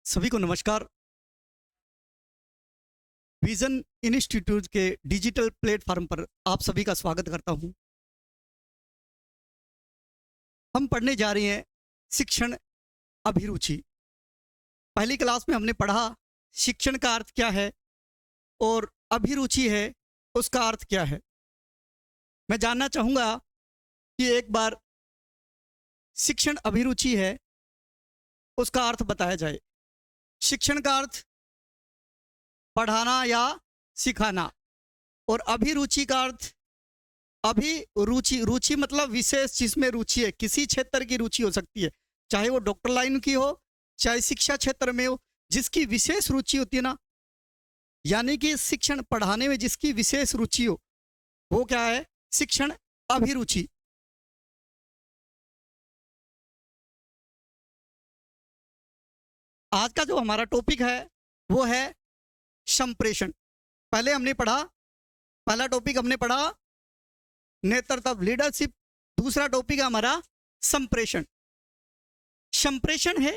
सभी को नमस्कार। विजन इंस्टीट्यूट के डिजिटल प्लेटफॉर्म पर आप सभी का स्वागत करता हूं। हम पढ़ने जा रहे हैं शिक्षण अभिरुचि। पहली क्लास में हमने पढ़ा शिक्षण का अर्थ क्या है और अभिरुचि है उसका अर्थ क्या है। मैं जानना चाहूँगा कि एक बार शिक्षण अभिरुचि है उसका अर्थ बताया जाए। शिक्षण का अर्थ पढ़ाना या सिखाना और अभिरुचि का अर्थ अभिरुचि, रुचि मतलब विशेष जिसमें रुचि है, किसी क्षेत्र की रुचि हो सकती है, चाहे वो डॉक्टर लाइन की हो चाहे शिक्षा क्षेत्र में हो, जिसकी विशेष रुचि होती है ना, यानी कि शिक्षण पढ़ाने में जिसकी विशेष रुचि हो वो क्या है, शिक्षण अभिरुचि। आज का जो हमारा टॉपिक है वो है संप्रेषण। पहले हमने पढ़ा, पहला टॉपिक हमने पढ़ा नेतृत्व लीडरशिप, दूसरा टॉपिक है हमारा संप्रेषण। संप्रेषण है,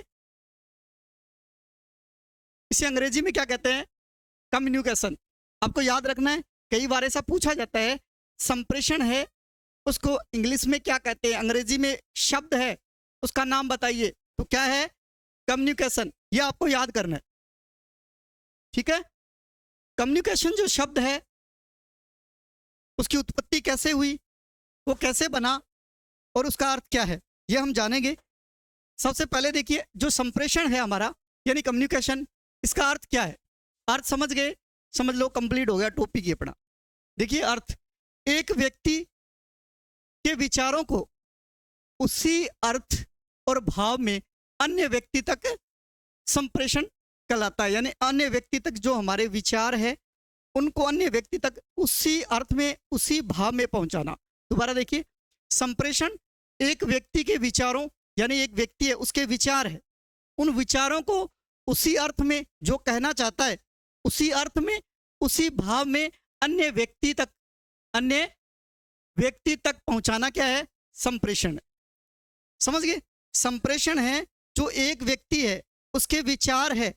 इसे अंग्रेजी में क्या कहते हैं, कम्युनिकेशन। आपको याद रखना है, कई बार ऐसा पूछा जाता है संप्रेषण है उसको इंग्लिश में क्या कहते हैं, अंग्रेजी में शब्द है उसका नाम बताइए, तो क्या है, कम्युनिकेशन। यह आपको याद करना है, ठीक है। कम्युनिकेशन जो शब्द है उसकी उत्पत्ति कैसे हुई, वो कैसे बना और उसका अर्थ क्या है, यह हम जानेंगे। सबसे पहले देखिए जो संप्रेषण है हमारा यानी कम्युनिकेशन, इसका अर्थ क्या है। अर्थ समझ गए, समझ लो कंप्लीट हो गया टॉपिक ये अपना। देखिए अर्थ, एक व्यक्ति के विचारों को उसी अर्थ और भाव में अन्य व्यक्ति तक संप्रेषण कहलाता है, यानी अन्य व्यक्ति तक जो हमारे विचार है उनको अन्य व्यक्ति तक उसी अर्थ में उसी भाव में पहुंचाना। दोबारा देखिए, संप्रेषण एक व्यक्ति के विचारों, यानी एक व्यक्ति है उसके विचार है, उन विचारों को उसी अर्थ में जो कहना चाहता है उसी अर्थ में उसी भाव में अन्य व्यक्ति तक पहुंचाना क्या है, संप्रेषण। समझ गए, संप्रेषण है जो एक व्यक्ति है उसके विचार है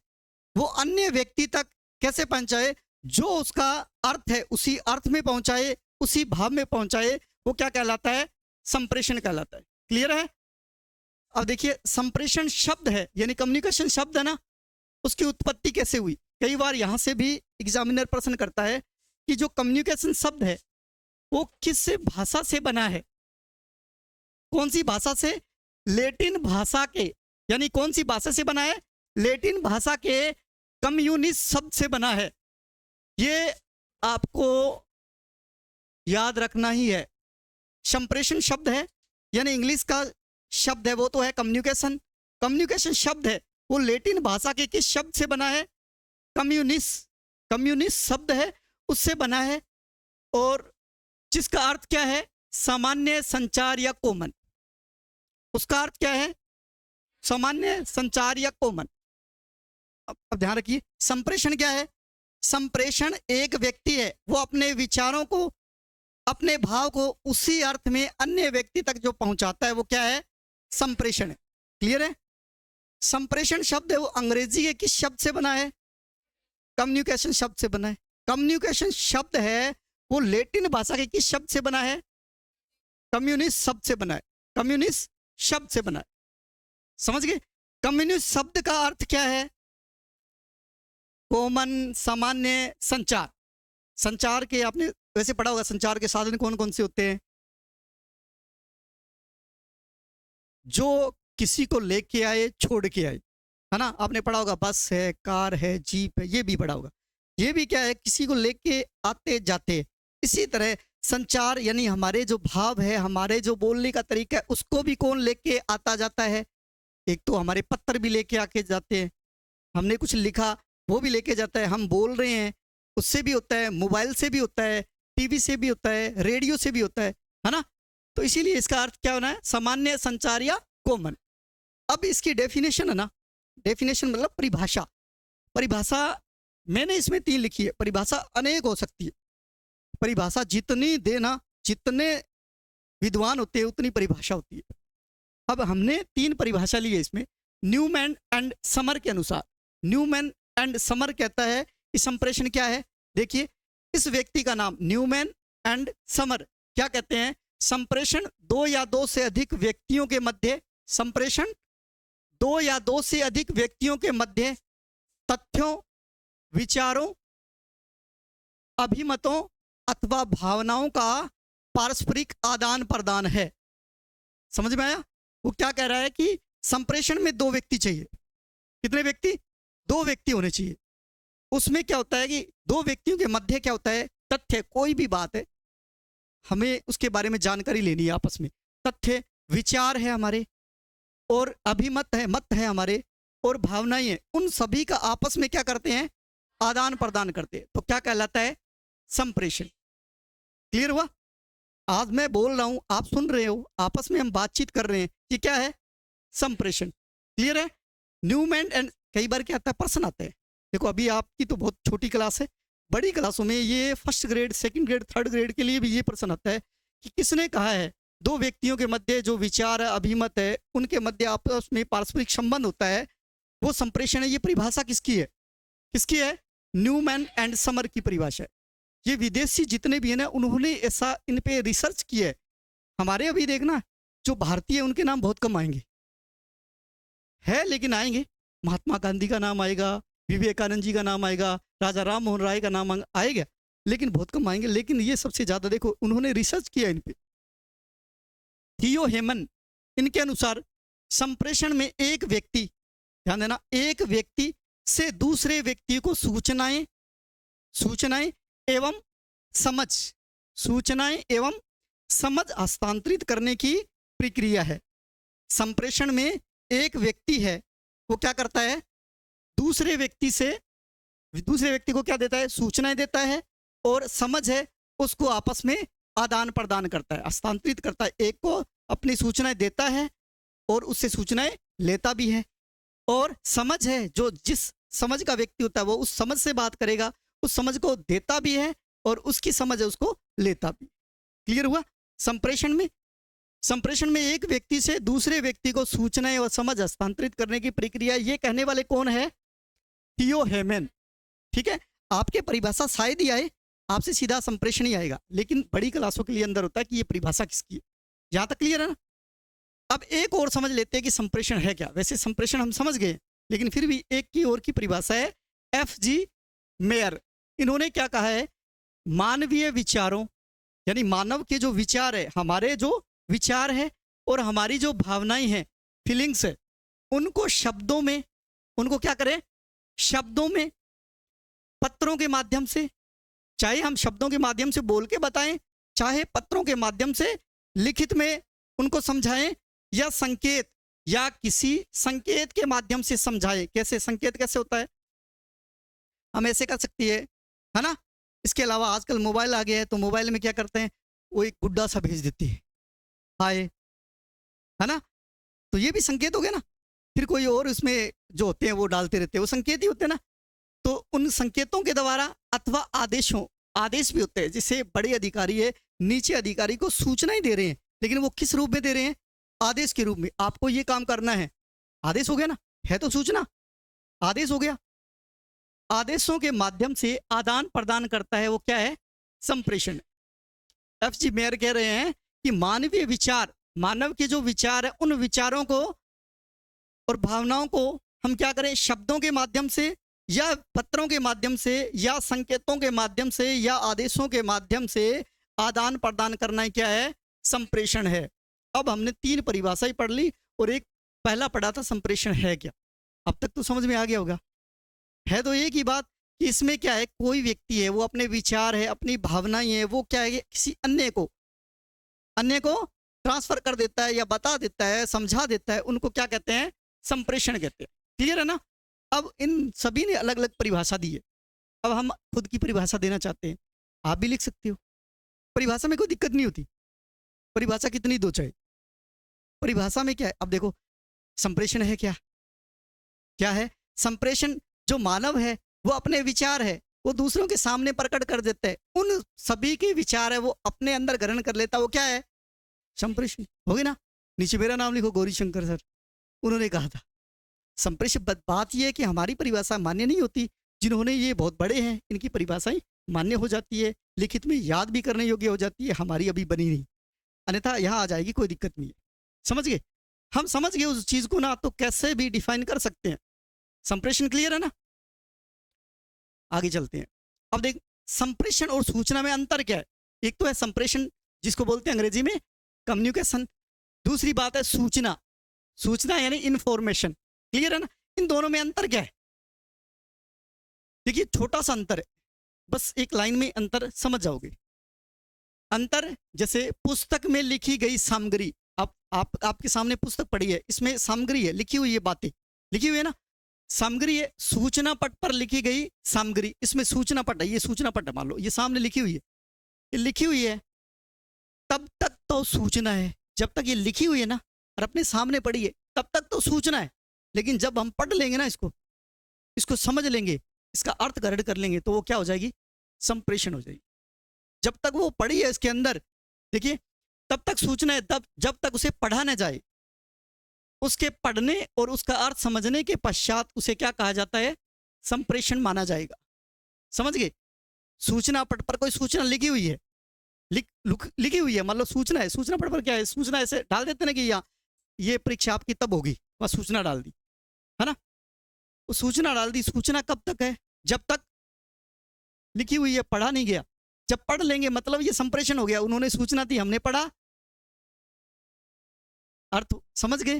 वो अन्य व्यक्ति तक कैसे पहुंचाए, जो उसका अर्थ है उसी अर्थ में पहुंचाए, उसी भाव में पहुंचाए, वो क्या कहलाता है, संप्रेषण कहलाता है। क्लियर है। अब देखिए संप्रेषण शब्द है यानी कम्युनिकेशन शब्द है ना, उसकी उत्पत्ति कैसे हुई। कई बार यहां से भी एग्जामिनर प्रश्न करता है कि जो कम्युनिकेशन शब्द है वो किस भाषा से बना है, कौन सी भाषा से, लैटिन भाषा के, यानी कौन सी भाषा से बना है, लैटिन भाषा के कम्युनिस्ट शब्द से बना है। ये आपको याद रखना ही है। संप्रेषण शब्द है यानी इंग्लिश का शब्द है वो तो है कम्युनिकेशन, कम्युनिकेशन शब्द है वो लैटिन भाषा के किस शब्द से बना है, कम्युनिस्ट शब्द है उससे बना है, और जिसका अर्थ क्या है, सामान्य संचार या कॉमन। उसका अर्थ क्या है, सामान्य संचार या कॉमन। अब ध्यान रखिए, संप्रेषण क्या है, संप्रेषण एक व्यक्ति है वो अपने विचारों को अपने भाव को उसी अर्थ में अन्य व्यक्ति तक जो पहुंचाता है वो क्या है, संप्रेषण है। क्लियर है। संप्रेषण शब्द है वो अंग्रेजी के किस शब्द से बना है, कम्युनिकेशन शब्द से बना है। कम्युनिकेशन शब्द है वो लैटिन भाषा के किस शब्द से बना है, कम्युनिस्ट शब्द से बना है, कम्युनिस्ट शब्द से बना है। समझ गए। कम्युनिस्ट शब्द का अर्थ क्या है, कॉमन, सामान्य, संचार। संचार के आपने वैसे पढ़ा होगा, संचार के साधन कौन कौन से होते हैं, जो किसी को लेके आए छोड़ के आए, है ना। आपने पढ़ा होगा बस है, कार है, जीप है, ये भी पढ़ा होगा। ये भी क्या है, किसी को लेके आते जाते। इसी तरह संचार यानी हमारे जो भाव है, हमारे जो बोलने का तरीका है उसको भी कौन लेके आता जाता है। एक तो हमारे पत्र भी लेके आके जाते हैं, हमने कुछ लिखा वो भी लेके जाता है, हम बोल रहे हैं उससे भी होता है, मोबाइल से भी होता है, टीवी से भी होता है, रेडियो से भी होता है ना। तो इसीलिए इसका अर्थ क्या होना है, सामान्य संचार या कॉमन। अब इसकी डेफिनेशन है ना, डेफिनेशन मतलब परिभाषा। परिभाषा मैंने इसमें 3 लिखी है, परिभाषा अनेक हो सकती है। परिभाषा जितनी देना, जितने विद्वान होते हैं उतनी परिभाषा होती है। अब हमने 3 परिभाषा ली है इसमें, न्यूमैन एंड समर के अनुसार। न्यूमैन एंड समर कहता है कि संप्रेषण क्या है। देखिए इस व्यक्ति का नाम न्यूमैन एंड समर क्या कहते हैं, संप्रेषण दो या दो से अधिक व्यक्तियों के मध्य, संप्रेषण दो या दो से अधिक व्यक्तियों के मध्य तथ्यों, विचारों, अभिमतों अथवा भावनाओं का पारस्परिक आदान प्रदान है। समझ में आया? वो क्या कह रहा है कि संप्रेषण में दो व्यक्ति चाहिए। कितने व्यक्ति? दो व्यक्ति होने चाहिए। उसमें क्या होता है कि दो व्यक्तियों के मध्य क्या होता है, तथ्य, कोई भी बात है हमें उसके बारे में जानकारी लेनी है आपस में, तथ्य, विचार है हमारे, और अभिमत है, मत है हमारे, और भावनाएं हैं, उन सभी का आपस में क्या करते हैं, आदान प्रदान करते हैं। तो क्या कहलाता है, संप्रेषण। क्लियर हुआ? आज मैं बोल रहा हूं, आप सुन रहे हो, आपस में हम बातचीत कर रहे हैं, ये क्या है, संप्रेषण। क्लियर है? न्यूमैन एंड कई बार क्या आता है, प्रश्न आता है। देखो अभी आपकी तो बहुत छोटी क्लास है, बड़ी क्लासों में ये first grade, second grade, third grade के लिए भी ये प्रश्न आता है कि किसने कहा है दो व्यक्तियों के मध्य जो विचार है, अभिमत है, उनके मध्य आपस में पारस्परिक संबंध होता है, वो संप्रेषण है। ये परिभाषा किसकी है? किसकी है? न्यूमैन एंड समर की परिभाषा है। ये विदेशी जितने भी है ना, उन्होंने ऐसा इन पे रिसर्च किया है। हमारे अभी देखना जो भारतीय है उनके नाम बहुत कम आएंगे, है लेकिन आएंगे। महात्मा गांधी का नाम आएगा, विवेकानंद जी का नाम आएगा, राजा राम मोहन राय का नाम आएगा, लेकिन बहुत कम आएंगे। लेकिन ये सबसे ज्यादा देखो उन्होंने रिसर्च किया इन पे। थियो हेमन इनके अनुसार संप्रेषण में एक व्यक्ति, ध्यान देना, एक व्यक्ति से दूसरे व्यक्ति को सूचनाएं एवं समझ हस्तांतरित करने की प्रक्रिया है। संप्रेषण में एक व्यक्ति है, वो क्या करता है, दूसरे व्यक्ति को क्या देता है, सूचनाएं देता है, और समझ है उसको आपस में आदान प्रदान करता है, हस्तांतरित करता है। एक को अपनी सूचनाएं देता है और उससे सूचनाएं लेता भी है, और समझ है जो जिस समझ का व्यक्ति होता है वो उस समझ से बात करेगा, उस समझ को देता भी है और उसकी समझ है उसको लेता भी। क्लियर हुआ? संप्रेषण में एक व्यक्ति से दूसरे व्यक्ति को सूचनाएं और समझ हस्तांतरित करने की प्रक्रिया, ये कहने वाले कौन है, थियो हेमन। ठीक है, आपके परिभाषा शायद ही आए, आपसे सीधा संप्रेषण ही आएगा, लेकिन बड़ी क्लासों के लिए अंदर होता है कि ये परिभाषा किसकी है। यहां तक क्लियर है ना? अब एक और समझ लेते हैं कि संप्रेषण है क्या। वैसे संप्रेषण हम समझ गए, लेकिन फिर भी एक की और की परिभाषा है। FG मेयर, इन्होंने क्या कहा है, मानवीय विचारों, यानी मानव के जो विचार है, हमारे जो विचार है और हमारी जो भावनाएं हैं, फीलिंग्स है, उनको शब्दों में, उनको क्या करें, शब्दों में, पत्रों के माध्यम से, चाहे हम शब्दों के माध्यम से बोल के बताएं, चाहे पत्रों के माध्यम से लिखित में उनको समझाएं, या संकेत या किसी संकेत के माध्यम से समझाएं। कैसे संकेत कैसे होता है, हम ऐसे कर सकती है ना। इसके अलावा आजकल मोबाइल आ गया है, तो मोबाइल में क्या करते हैं, वो एक गुड्डा सा भेज देती है, हाय, है ना, तो ये भी संकेत हो गया ना। फिर कोई और उसमें जो होते हैं वो डालते रहते हैं, वो संकेत ही होते हैं ना। तो उन संकेतों के द्वारा अथवा आदेश भी होते हैं, जिससे बड़े अधिकारी है नीचे अधिकारी को सूचनाएं दे रहे हैं, लेकिन वो किस रूप में दे रहे हैं, आदेश के रूप में। आपको ये काम करना है, आदेश हो गया ना, है तो सूचना, आदेश हो गया। आदेशों के माध्यम से आदान प्रदान करता है, वो क्या है, संप्रेषण। FG मेयर कह रहे हैं कि मानवीय विचार, मानव के जो विचार है, उन विचारों को और भावनाओं को हम क्या करें, शब्दों के माध्यम से या पत्रों के माध्यम से या संकेतों के माध्यम से या आदेशों के माध्यम से आदान प्रदान करना क्या है, संप्रेषण है। अब हमने 3 परिभाषाएं पढ़ ली और एक पहला पढ़ा था संप्रेषण है क्या। अब तक तो समझ में आ गया होगा। है तो एक ही बात कि इसमें क्या है, कोई व्यक्ति है वो अपने विचार है, अपनी भावनाएं है, वो क्या है, किसी अन्य को ट्रांसफर कर देता है या बता देता है, समझा देता है, उनको क्या कहते हैं, संप्रेषण कहते हैं। क्लियर है ना? अब इन सभी ने अलग अलग परिभाषा दी है। अब हम खुद की परिभाषा देना चाहते हैं, आप भी लिख सकते हो, परिभाषा में कोई दिक्कत नहीं होती, परिभाषा कितनी दो चाहे। परिभाषा में क्या है, अब देखो संप्रेषण है क्या, क्या है संप्रेषण, जो मानव है वो अपने विचार है वो दूसरों के सामने प्रकट कर देता है, उन सभी के विचार है वो अपने अंदर ग्रहण कर लेता है, वो क्या है, संप्रेषण। हो गई ना? नीचे मेरा नाम लिखो, गौरी शंकर सर, उन्होंने कहा था। संप्रेषण बात यह है कि हमारी परिभाषा मान्य नहीं होती, जिन्होंने ये बहुत बड़े हैं इनकी परिभाषाएं मान्य हो जाती है, लिखित में याद भी करने योग्य हो जाती है, हमारी अभी बनी नहीं, अन्यथा यहाँ आ जाएगी, कोई दिक्कत नहीं है। समझ गए? हम समझ गए उस चीज को ना, तो कैसे भी डिफाइन कर सकते हैं। संप्रेषण क्लियर है ना? आगे चलते हैं। अब देख, संप्रेषण और सूचना में अंतर क्या है? एक तो है संप्रेषण, जिसको बोलते हैं अंग्रेजी में कम्युनिकेशन, दूसरी बात है सूचना। सूचना यानी इंफॉर्मेशन। क्लियर है ना? इन दोनों में अंतर क्या है? देखिए छोटा सा अंतर है, बस एक लाइन में अंतर समझ जाओगे। अंतर जैसे पुस्तक में लिखी गई सामग्री, आपके सामने पुस्तक पड़ी है, इसमें सामग्री है, लिखी हुई है, बातें लिखी हुई है ना, सामग्री है। सूचना पट पर लिखी गई सामग्री, इसमें सूचना पट है, ये सूचना पट है, मान लो ये सामने लिखी हुई है, ये लिखी हुई है, तब तक तो सूचना है। जब तक ये लिखी हुई है ना और अपने सामने पड़ी है, तब तक तो सूचना है। लेकिन जब हम पढ़ लेंगे ना इसको समझ लेंगे, इसका अर्थ ग्रहण कर लेंगे, तो वो क्या हो जाएगी? संप्रेषण हो जाएगी। जब तक वो पढ़ी है इसके अंदर, देखिए, तब तक सूचना है, तब जब तक उसे पढ़ा न जाए, उसके पढ़ने और उसका अर्थ समझने के पश्चात उसे क्या कहा जाता है? संप्रेषण माना जाएगा। समझ गए? सूचना पट पर कोई सूचना लिखी हुई है, लिखी हुई है, मान लो सूचना है, सूचना पट पर क्या है? सूचना ऐसे डाल देते ना कि यहाँ ये परीक्षा आपकी तब होगी, वह सूचना डाल दी, है ना? वो सूचना डाल दी। सूचना कब तक है? जब तक लिखी हुई है, पढ़ा नहीं गया। जब पढ़ लेंगे मतलब ये संप्रेषण हो गया, उन्होंने सूचना दी, हमने पढ़ा, अर्थ समझ गए?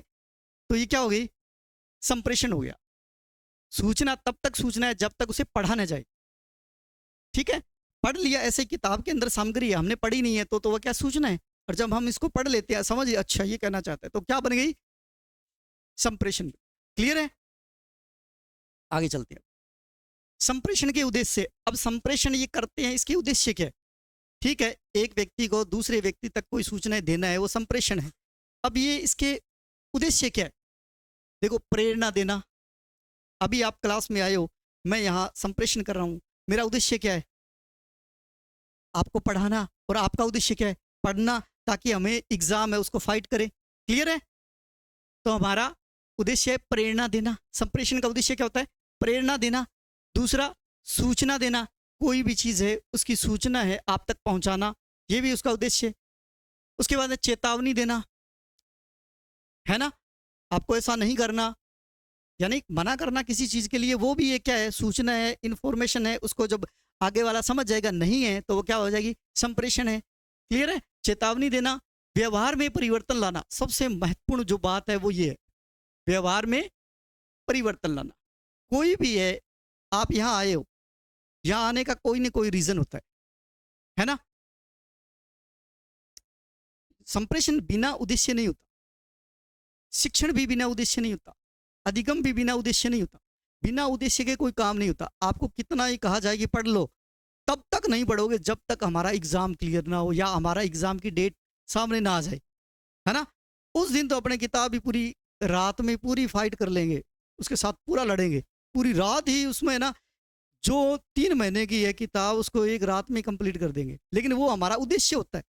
तो ये क्या हो गई? संप्रेषण हो गया। सूचना तब तक सूचना है जब तक उसे पढ़ा न जाए। ठीक है? पढ़ लिया, ऐसे किताब के अंदर सामग्री है, हमने पढ़ी नहीं है, तो वह क्या? सूचना है। और जब हम इसको पढ़ लेते हैं, समझिए अच्छा ये कहना चाहते हैं, तो क्या बन गई? संप्रेषण। क्लियर है? आगे चलते हैं। संप्रेषण के उद्देश्य। अब संप्रेषण ये करते हैं, इसके उद्देश्य क्या है? ठीक है, एक व्यक्ति को दूसरे व्यक्ति तक कोई सूचनाएं देना है, वो संप्रेषण है। अब ये इसके उद्देश्य क्या है? देखो, प्रेरणा देना। अभी आप क्लास में आए हो, मैं यहाँ संप्रेषण कर रहा हूँ, मेरा उद्देश्य क्या है? आपको पढ़ाना। और आपका उद्देश्य क्या है? पढ़ना, ताकि हमें एग्जाम है उसको फाइट करें। क्लियर है? तो हमारा उद्देश्य है प्रेरणा देना। संप्रेषण का उद्देश्य क्या होता है? प्रेरणा देना। दूसरा, सूचना देना। कोई भी चीज़ है उसकी सूचना है आप तक पहुंचाना, ये भी उसका उद्देश्य है। उसके बाद चेतावनी देना, है ना, आपको ऐसा नहीं करना, यानी मना करना किसी चीज़ के लिए, वो भी एक क्या है? सूचना है, इंफॉर्मेशन है। उसको जब आगे वाला समझ जाएगा नहीं है, तो वो क्या हो जाएगी? संप्रेषण है। क्लियर है? चेतावनी देना। व्यवहार में परिवर्तन लाना, सबसे महत्वपूर्ण जो बात है वो ये है, व्यवहार में परिवर्तन लाना। कोई भी है, आप यहाँ आए हो, यहाँ आने का कोई ना कोई रीजन होता है ना? संप्रेषण बिना उद्देश्य नहीं होता, शिक्षण भी बिना उद्देश्य नहीं होता, अधिगम भी बिना उद्देश्य नहीं होता। बिना उद्देश्य के कोई काम नहीं होता। आपको कितना ही कहा जाए कि पढ़ लो, तब तक नहीं पढ़ोगे जब तक हमारा एग्जाम क्लियर ना हो या हमारा एग्जाम की डेट सामने ना आ जाए, है ना? उस दिन तो अपने किताब ही पूरी रात में पूरी फाइट कर लेंगे, उसके साथ पूरा लड़ेंगे, पूरी रात ही उसमें ना, जो 3 महीने की है किताब उसको एक रात में कंप्लीट कर देंगे। लेकिन वो हमारा उद्देश्य होता है।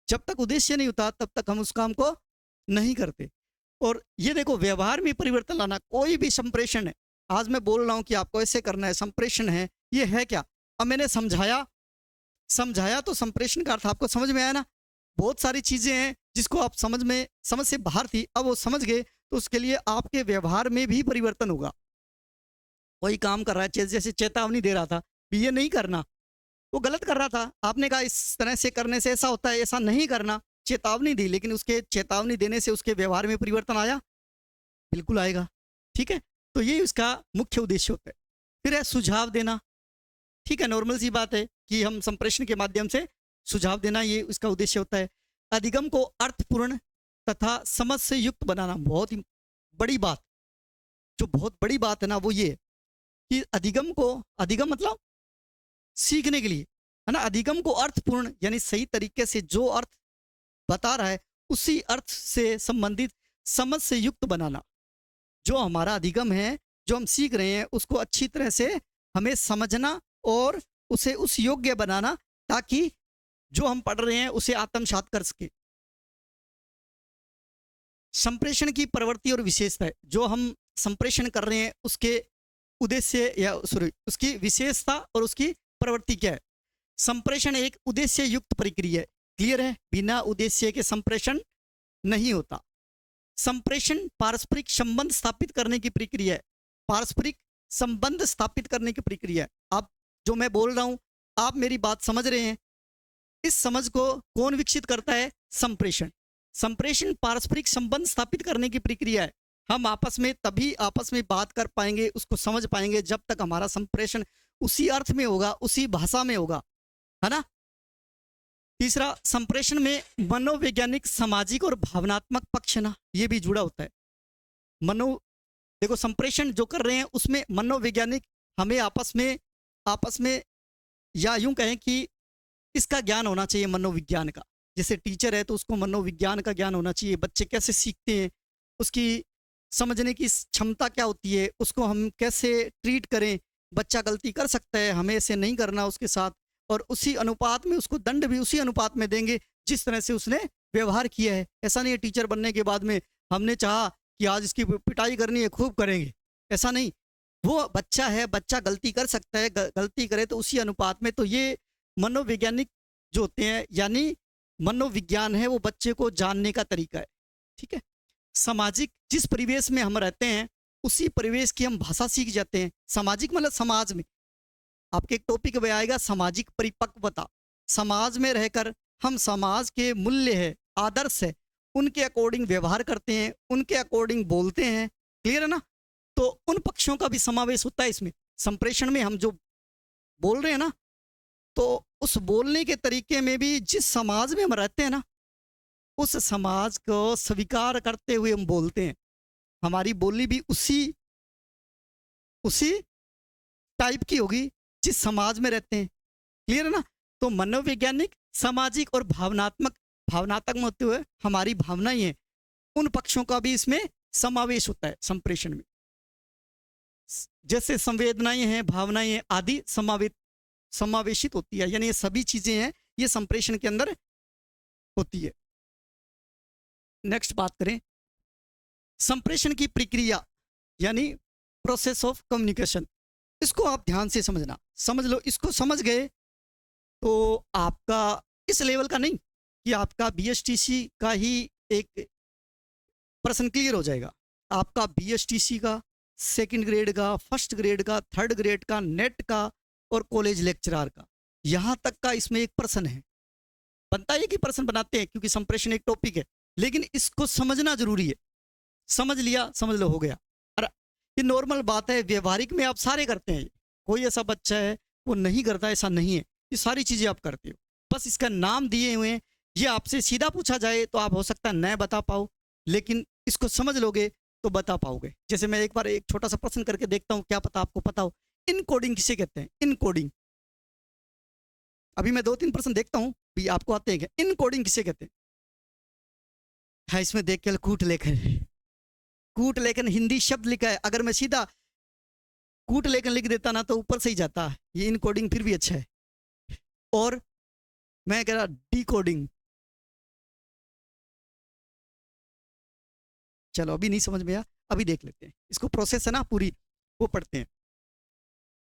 जब तक उद्देश्य नहीं होता तब तक हम उस काम को नहीं करते। और ये देखो, व्यवहार में परिवर्तन लाना, कोई भी संप्रेषण है, आज मैं बोल रहा हूं कि आपको ऐसे करना है, संप्रेषण है, ये है क्या? अब मैंने समझाया तो संप्रेषण का अर्थ आपको समझ में आया ना? बहुत सारी चीजें हैं जिसको आप समझ से बाहर थी, अब वो समझ गए, तो उसके लिए आपके व्यवहार में भी परिवर्तन होगा। कोई काम कर रहा है, जैसे चेतावनी दे रहा था भी ये नहीं करना, वो गलत कर रहा था, आपने कहा इस तरह से करने से ऐसा होता है, ऐसा नहीं करना, चेतावनी दी, लेकिन उसके चेतावनी देने से उसके व्यवहार में परिवर्तन आया? बिल्कुल आएगा। ठीक है? तो ये उसका मुख्य उद्देश्य होता है। फिर है सुझाव देना। ठीक है, नॉर्मल सी बात है कि हम संप्रेषण के माध्यम से सुझाव देना, ये उसका उद्देश्य होता है। अधिगम को अर्थपूर्ण तथा समझ से युक्त बनाना, बहुत ही बड़ी बात, जो बहुत बड़ी बात है ना, वो ये कि अधिगम मतलब सीखने के लिए, है ना? अधिगम को अर्थपूर्ण यानी सही तरीके से जो अर्थ बता रहा है उसी अर्थ से संबंधित समझ से युक्त बनाना। जो हमारा अधिगम है, जो हम सीख रहे हैं, उसको अच्छी तरह से हमें समझना और उसे उस योग्य बनाना, ताकि जो हम पढ़ रहे हैं उसे आत्मसात कर सके। संप्रेषण की प्रवृत्ति और विशेषता है, जो हम संप्रेषण कर रहे हैं उसके उद्देश्य या सॉरी उसकी विशेषता और उसकी प्रवृत्ति क्या है। संप्रेषण एक उद्देश्य युक्त प्रक्रिया है, क्लियर है, बिना उद्देश्य के संप्रेषण नहीं होता। संप्रेषण पारस्परिक संबंध स्थापित करने की प्रक्रिया है, पारस्परिक संबंध स्थापित करने की प्रक्रिया है। अब जो मैं बोल रहा हूं आप मेरी बात समझ रहे हैं, इस समझ को कौन विकसित करता है? संप्रेषण। संप्रेषण पारस्परिक संबंध स्थापित करने की प्रक्रिया है। हम आपस में तभी आपस में बात कर पाएंगे, उसको समझ पाएंगे जब तक हमारा संप्रेषण उसी अर्थ में होगा, उसी भाषा में होगा, है ना। तीसरा, संप्रेषण में मनोवैज्ञानिक, सामाजिक और भावनात्मक पक्ष ना ये भी जुड़ा होता है। देखो संप्रेषण जो कर रहे हैं उसमें मनोवैज्ञानिक हमें आपस में या यूं कहें कि इसका ज्ञान होना चाहिए मनोविज्ञान का। जैसे टीचर है तो उसको मनोविज्ञान का ज्ञान होना चाहिए, बच्चे कैसे सीखते हैं, उसकी समझने की क्षमता क्या होती है, उसको हम कैसे ट्रीट करें, बच्चा गलती कर सकता है, हमें ऐसे नहीं करना उसके साथ, और उसी अनुपात में उसको दंड भी उसी अनुपात में देंगे जिस तरह से उसने व्यवहार किया है। ऐसा नहीं है टीचर बनने के बाद में हमने चाहा कि आज इसकी पिटाई करनी है खूब करेंगे, ऐसा नहीं। वो बच्चा है, बच्चा गलती कर सकता है, गलती करे तो उसी अनुपात में। तो ये मनोवैज्ञानिक जो होते हैं यानी मनोविज्ञान है, वो बच्चे को जानने का तरीका है, ठीक है। सामाजिक, जिस परिवेश में हम रहते हैं उसी परिवेश की हम भाषा सीख जाते हैं। सामाजिक मतलब समाज में, आपके एक टॉपिक में आएगा सामाजिक परिपक्वता। समाज में रहकर हम समाज के मूल्य है, आदर्श है, उनके अकॉर्डिंग व्यवहार करते हैं, उनके अकॉर्डिंग बोलते हैं, क्लियर है ना। तो उन पक्षों का भी समावेश होता है इसमें। संप्रेषण में हम जो बोल रहे हैं ना, तो उस बोलने के तरीके में भी जिस समाज में हम रहते हैं ना, उस समाज को स्वीकार करते हुए हम बोलते हैं। हमारी बोली भी उसी टाइप की होगी जिस समाज में रहते हैं, क्लियर है ना। तो मनोवैज्ञानिक, सामाजिक और भावनात्मक होते हुए हमारी भावनाएं हैं, उन पक्षों का भी इसमें समावेश होता है संप्रेषण में। जैसे संवेदनाएं हैं, भावनाएं हैं आदि समावेशित होती है, यानी ये सभी चीजें हैं ये संप्रेषण के अंदर होती है। नेक्स्ट बात करें संप्रेषण की प्रक्रिया यानी प्रोसेस ऑफ कम्युनिकेशन। इसको आप ध्यान से समझ लो। इसको समझ गए तो आपका इस लेवल का नहीं कि आपका बीएसटीसी का ही एक प्रश्न क्लियर हो जाएगा। आपका बीएसटीसी का, सेकंड ग्रेड का, फर्स्ट ग्रेड का, थर्ड ग्रेड का, नेट का और कॉलेज लेक्चरर का, यहाँ तक का इसमें एक प्रश्न है। बनता है कि प्रश्न बनाते हैं क्योंकि संप्रेषण एक टॉपिक है, लेकिन इसको समझना जरूरी है। समझ लिया, समझ लो, हो गया। और ये नॉर्मल बात है, व्यवहारिक में आप सारे करते हैं। कोई ऐसा बच्चा है वो नहीं करता, ऐसा नहीं है। ये सारी चीजें आप करते हो, बस इसका नाम दिए हुए हैं। ये आपसे सीधा पूछा जाए तो आप हो सकता है न बता पाओ, लेकिन इसको समझ लोगे तो बता पाओगे। जैसे मैं एक बार एक छोटा सा प्रश्न करके देखता हूँ, क्या पता आपको पता हो। इनकोडिंग किसे कहते हैं? इनकोडिंग। अभी मैं 2-3 प्रश्न देखता हूँ, भी आपको आते हैं क्या? इनकोडिंग किसे कहते हैं? हाँ, इसमें देख के कूट लेखन हिंदी शब्द लिखा है। अगर मैं सीधा कूट लेखन लिख देता ना तो ऊपर से ही जाता। ये इनकोडिंग फिर भी अच्छा है। और मैं कह रहा डिकोडिंग। चलो अभी नहीं समझ में आया, अभी देख लेते हैं। इसको प्रोसेस है ना पूरी, वो पढ़ते हैं।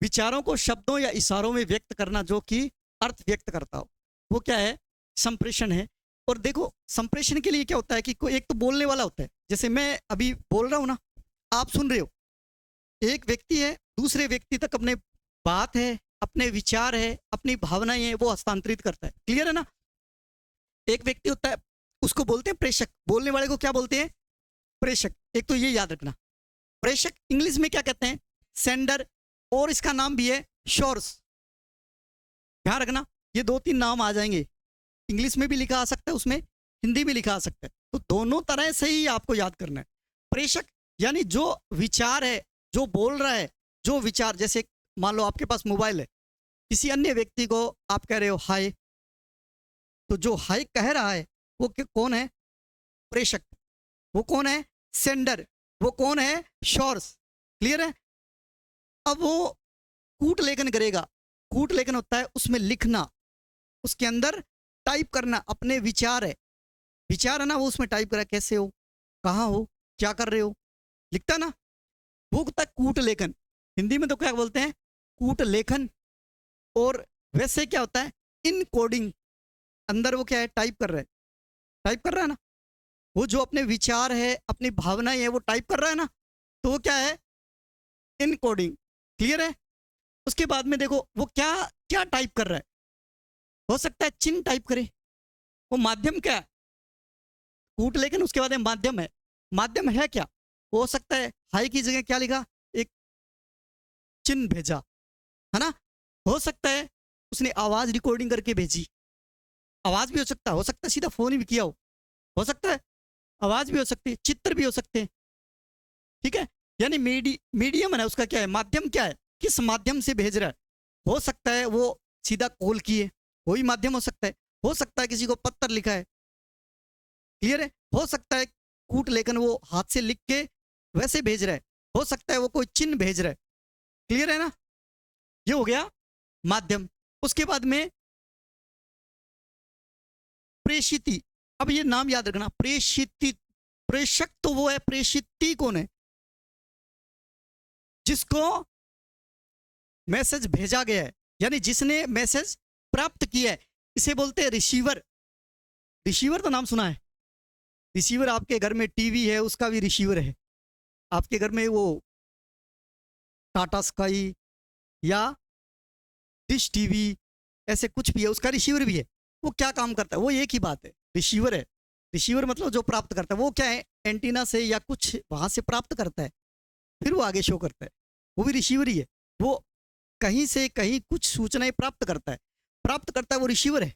विचारों को शब्दों या इशारों में व्यक्त करना जो कि अर्थ व्यक्त करता हो, वो क्या है? संप्रेषण है। और देखो संप्रेषण के लिए क्या होता है कि कोई एक तो बोलने वाला होता है। जैसे मैं अभी बोल रहा हूं ना, आप सुन रहे हो, एक व्यक्ति है दूसरे व्यक्ति तक अपने बात है, अपने विचार है, अपनी भावनाएं हैं, वो हस्तांतरित करता है। क्लियर है ना। एक व्यक्ति होता है, उसको बोलते हैं प्रेषक। बोलने वाले को क्या बोलते हैं? प्रेषक। एक तो ये याद रखना, प्रेषक इंग्लिश में क्या कहते हैं? सेंडर। और इसका नाम भी है सोर्स। ध्यान रखना, ये 2-3 नाम आ जाएंगे। इंग्लिश में भी लिखा आ सकता है, उसमें हिंदी में लिखा आ सकता है, तो दोनों तरह से ही आपको याद करना है। प्रेषक यानी जो विचार है, जो बोल रहा है, जो विचार, जैसे मान लो आपके पास मोबाइल है, किसी अन्य व्यक्ति को आप कह रहे हो हाय, तो जो हाय कह रहा है वो कौन है? प्रेषक। वो कौन है? सेंडर। वो कौन है? सोर्स। क्लियर है। अब वो कूट लेखन करेगा। कूट लेखन होता है उसमें लिखना, उसके अंदर टाइप करना, अपने विचार है, विचार है ना, वो उसमें टाइप करा, कैसे हो, कहाँ हो, क्या कर रहे हो, लिखता ना। वो होता है कूट लेखन, हिंदी में तो क्या बोलते हैं, कूट लेखन। और वैसे क्या होता है, इन कोडिंग, अंदर वो क्या है, टाइप कर रहा है, टाइप कर रहा है ना, वो जो अपने विचार है, अपनी भावनाएं है, वो टाइप कर रहा है ना, तो वो क्या है, इन कोडिंग। क्लियर है? उसके बाद में देखो वो क्या क्या टाइप कर रहा है, हो सकता है चिन्ह टाइप करे, वो माध्यम क्या है, कूट लेकिन उसके बाद में माध्यम है, माध्यम है क्या, हो सकता है हाई की जगह क्या लिखा, एक चिन्ह भेजा, है ना। हो सकता है उसने आवाज रिकॉर्डिंग करके भेजी, आवाज भी हो सकता है सीधा फोन ही भी किया हो सकता है, आवाज भी हो सकती है, चित्र भी हो सकते हैं। ठीक है, यानी मीडियम है ना उसका, क्या है, माध्यम क्या है, किस माध्यम से भेज रहा है। हो सकता है वो सीधा कॉल किए, वही माध्यम हो सकता है किसी को पत्र लिखा है। क्लियर है? हो सकता है कूट लेखन वो हाथ से लिख के वैसे भेज रहा है, हो सकता है वो कोई चिन्ह भेज रहा है। क्लियर है ना? ये हो गया माध्यम। उसके बाद में प्रेषिती, अब ये नाम याद रखना, प्रेषिती, प्रेषक तो वो है, प्रेषिती कौन है, जिसको मैसेज भेजा गया है, यानी जिसने मैसेज प्राप्त किया है, इसे बोलते हैं रिसीवर। रिसीवर तो नाम सुना है, रिसीवर आपके घर में टीवी है उसका भी रिसीवर है, आपके घर में वो टाटा स्काई या डिश टीवी ऐसे कुछ भी है, उसका रिसीवर भी है। वो क्या काम करता है, वो एक ही बात है, रिसीवर है। रिसीवर मतलब जो प्राप्त करता है, वो क्या है, एंटीना से या कुछ वहां से प्राप्त करता है, फिर वो आगे शो करता है, वो भी रिसीवर ही है। वो कहीं से कहीं कुछ सूचनाएं प्राप्त करता है, वो रिसीवर है।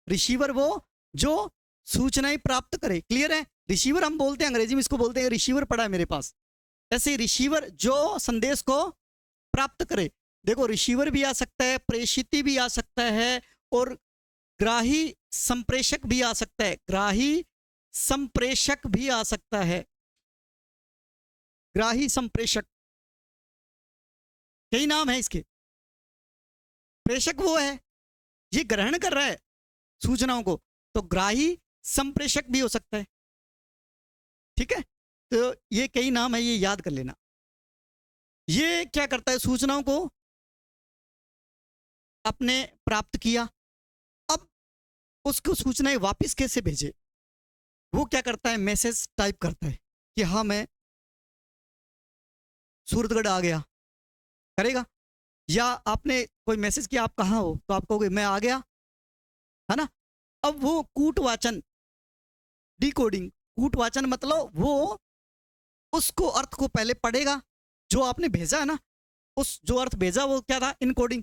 रिसीवर वो जो सूचनाएं प्राप्त करे। क्लियर है? रिसीवर हम बोलते हैं अंग्रेजी में, इसको बोलते हैं रिसीवर पड़ा है मेरे पास, ऐसे रिसीवर जो संदेश को प्राप्त करे। देखो रिसीवर भी आ सकता है, प्रेषिती भी आ सकता है, और ग्राही संप्रेषक भी आ सकता है, ग्राही संप्रेषक भी आ सकता है। ग्राही संप्रेषक, कई नाम है इसके। प्रेषक वो है ये ग्रहण कर रहा है सूचनाओं को, तो ग्राही संप्रेषक भी हो सकता है। ठीक है, तो ये कई नाम है, ये याद कर लेना। ये क्या करता है, सूचनाओं को अपने प्राप्त किया, अब उसको सूचनाएं वापस कैसे भेजे, वो क्या करता है, मैसेज टाइप करता है कि हाँ मैं सूरतगढ़ आ गया, करेगा। या आपने कोई मैसेज किया आप कहाँ हो, तो आप कहोगे मैं आ गया, है ना। अब वो कूटवाचन, डिकोडिंग, कूटवाचन मतलब वो उसको अर्थ को पहले पढ़ेगा जो आपने भेजा है ना, उस जो अर्थ भेजा वो क्या था, इनकोडिंग।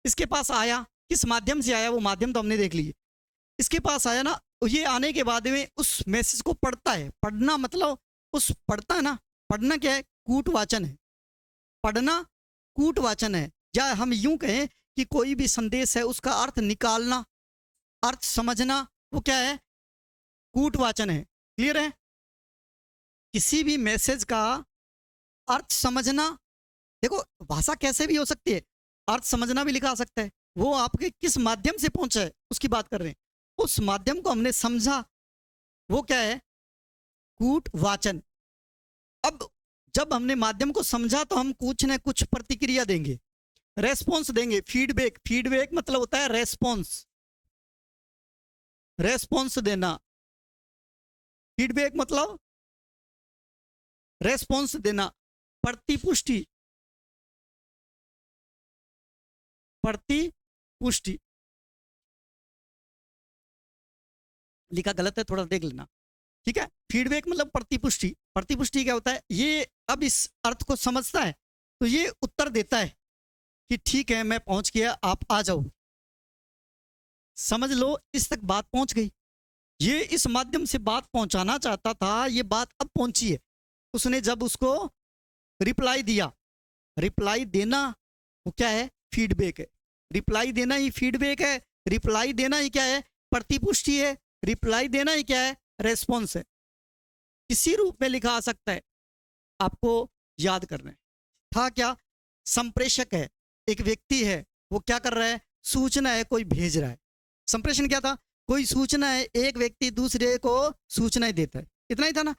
इसके पास आया, किस माध्यम से आया, वो माध्यम तो हमने देख लिए। इसके पास आया ना, ये आने के बाद में उस मैसेज को पढ़ता है। पढ़ना मतलब उस पढ़ता है ना, पढ़ना क्या है, कूटवाचन है। पढ़ना कूटवाचन है, या हम यूं कहें कि कोई भी संदेश है उसका अर्थ निकालना, अर्थ समझना, वो क्या है, कूटवाचन है। क्लियर है? किसी भी मैसेज का अर्थ समझना, देखो भाषा कैसे भी हो सकती है, अर्थ समझना भी लिखा आ सकता है, वो आपके किस माध्यम से पहुंचा है उसकी बात कर रहे हैं। उस माध्यम को हमने समझा, वो क्या है, कूटवाचन। अब जब हमने माध्यम को समझा तो हम कुछ न कुछ प्रतिक्रिया देंगे, रेस्पॉन्स देंगे, फीडबैक। फीडबैक मतलब होता है रेस्पॉन्स, रेस्पॉन्स देना। फीडबैक मतलब रेस्पॉन्स देना, प्रतिपुष्टि, प्रतिपुष्टि। लिखा गलत है, थोड़ा देख लेना। ठीक है, फीडबैक मतलब प्रतिपुष्टि। प्रतिपुष्टि क्या होता है, ये अब इस अर्थ को समझता है तो ये उत्तर देता है कि ठीक है मैं पहुंच गया, आप आ जाओ। समझ लो इस तक बात पहुंच गई, ये इस माध्यम से बात पहुंचाना चाहता था, ये बात अब पहुंची है। उसने जब उसको रिप्लाई दिया, रिप्लाई देना वो क्या है, फीडबैक है। रिप्लाई देना ही फीडबैक है, रिप्लाई देना ही क्या है, प्रतिपुष्टि है, रिप्लाई देना ही क्या है, रेस्पॉन्स है। किसी रूप में लिखा आ सकता है, आपको याद करना है। था क्या, संप्रेषक है, एक व्यक्ति है, वो क्या कर रहा है, सूचना है, कोई भेज रहा है। संप्रेषण क्या था, कोई सूचना है, एक व्यक्ति दूसरे को सूचनाएं देता है, इतना ही था ना।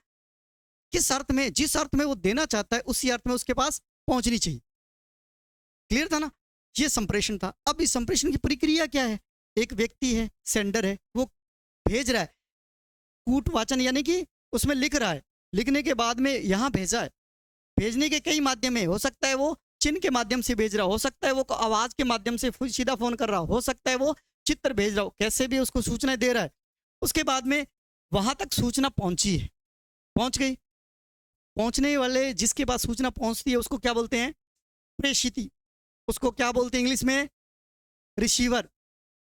किस अर्थ में, जिस अर्थ में वो देना चाहता है उसी अर्थ में उसके पास पहुंचनी चाहिए। क्लियर था ना? ये संप्रेषण था। अब इस संप्रेषण की प्रक्रिया क्या है? एक व्यक्ति है, सेंडर है, वो भेज रहा है, कूट वाचन यानी कि उसमें लिख रहा है, लिखने के बाद में यहाँ भेजा है। भेजने के कई माध्यम है, हो सकता है वो चिन्ह के माध्यम से भेज रहा हो सकता है वो आवाज के माध्यम से सीधा फोन कर रहा हो सकता है वो चित्र भेज रहा हो, कैसे भी उसको सूचना दे रहा है। उसके बाद में वहां तक सूचना पहुंची है, पहुंच गई। पहुंचने वाले जिसके पास सूचना पहुंचती है उसको क्या बोलते हैं? प्रेषिती। उसको क्या बोलते हैं इंग्लिश में? रिसीवर।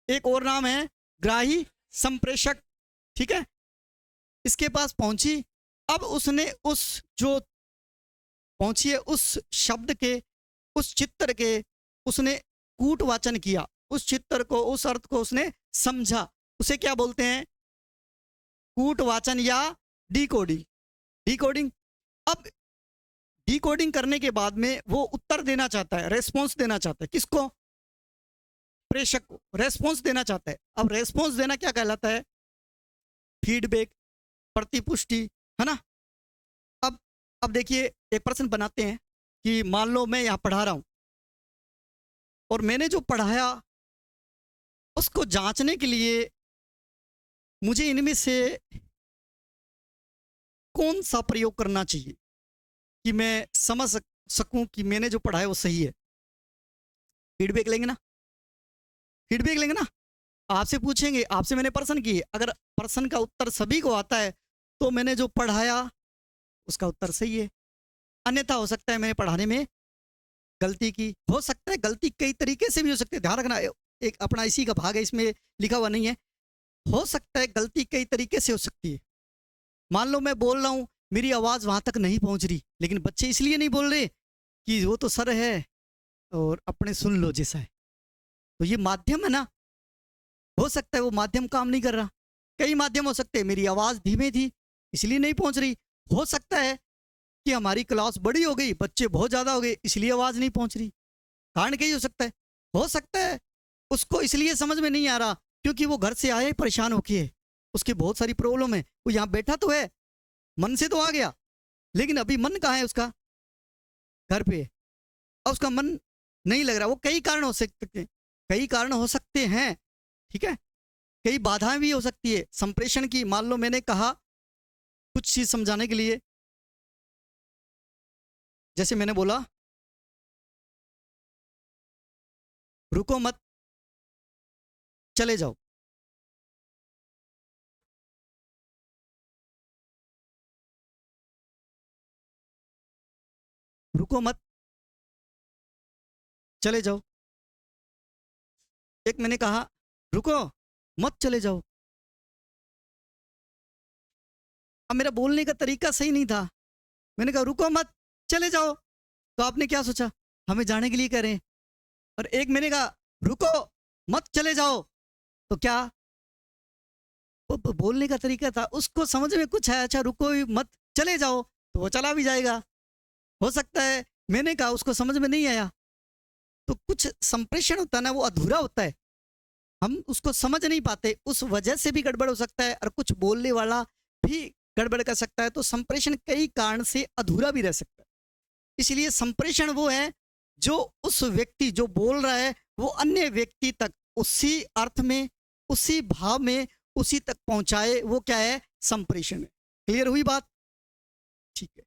एक और नाम है ग्राही संप्रेषक। ठीक है, इसके पास पहुंची। अब उसने उस जो पहुंची है उस शब्द के, उस चित्र के उसने कूट वाचन किया, उस चित्र को, उस अर्थ को उसने समझा। उसे क्या बोलते हैं? कूट वाचन या डिकोडिंग। डिकोडिंग। अब डिकोडिंग करने के बाद में वो उत्तर देना चाहता है, रेस्पॉन्स देना चाहता है। किसको? प्रेषक को रेस्पॉन्स देना चाहता है। अब रेस्पॉन्स देना क्या कहलाता है? फीडबैक, प्रतिपुष्टि, है ना? अब देखिए, एक प्रश्न बनाते हैं कि मान लो मैं यहाँ पढ़ा रहा हूँ और मैंने जो पढ़ाया उसको जांचने के लिए मुझे इनमें से कौन सा प्रयोग करना चाहिए कि मैं समझ सकूं कि मैंने जो पढ़ा है वो सही है। फीडबैक लेंगे ना? फीडबैक लेंगे ना? आपसे पूछेंगे, आपसे मैंने प्रश्न किए, अगर प्रश्न का उत्तर सभी को आता है तो मैंने जो पढ़ाया उसका उत्तर सही है। अन्यथा हो सकता है मैंने पढ़ाने में गलती की। हो सकता है गलती कई तरीके से भी हो सकती है, ध्यान रखना, एक अपना इसी का भाग है, इसमें लिखा हुआ नहीं है। हो सकता है गलती कई तरीके से हो सकती है। मान लो मैं बोल रहा हूँ, मेरी आवाज़ वहाँ तक नहीं पहुँच रही, लेकिन बच्चे इसलिए नहीं बोल रहे कि वो तो सर है और अपने सुन लो जैसा है। तो ये माध्यम है ना, हो सकता है वो माध्यम काम नहीं कर रहा। कई माध्यम हो सकते हैं, मेरी आवाज़ धीमे थी इसलिए नहीं पहुँच रही। हो सकता है कि हमारी क्लास बड़ी हो गई, बच्चे बहुत ज़्यादा हो गए इसलिए आवाज़ नहीं पहुँच रही। कारण कई हो सकता है। हो सकता है उसको इसलिए समझ में नहीं आ रहा क्योंकि वो घर से आया ही परेशान होके है, उसकी बहुत सारी प्रॉब्लम है। वो यहाँ बैठा तो है, मन से तो आ गया, लेकिन अभी मन कहाँ है उसका? घर पे है और उसका मन नहीं लग रहा। वो कई कारण हो सकते हैं, कई कारण हो सकते हैं। ठीक है, कई बाधाएं भी हो सकती है संप्रेषण की। मान लो मैंने कहा कुछ चीज़ समझाने के लिए, जैसे मैंने बोला रुको मत, चले जाओ। रुको मत, चले जाओ। एक मैंने कहा रुको मत, चले जाओ। अब मेरा बोलने का तरीका सही नहीं था, मैंने कहा रुको मत, चले जाओ, तो आपने क्या सोचा? हमें जाने के लिए कह रहे हैं। और एक मैंने कहा रुको मत, चले जाओ, तो क्या वो बोलने का तरीका था, उसको समझ में कुछ है, अच्छा रुको मत चले जाओ, तो वो चला भी जाएगा। हो सकता है मैंने कहा उसको समझ में नहीं आया। तो कुछ संप्रेषण होता है ना, वो अधूरा होता है, हम उसको समझ नहीं पाते, उस वजह से भी गड़बड़ हो सकता है। और कुछ बोलने वाला भी गड़बड़ कर सकता है। तो संप्रेषण कई कारण से अधूरा भी रह सकता है। इसलिए संप्रेषण वो है जो उस व्यक्ति जो बोल रहा है वो अन्य व्यक्ति तक उसी अर्थ में, उसी भाव में, उसी तक पहुंचाए, वो क्या है? संप्रेषण है। क्लियर हुई बात? ठीक है,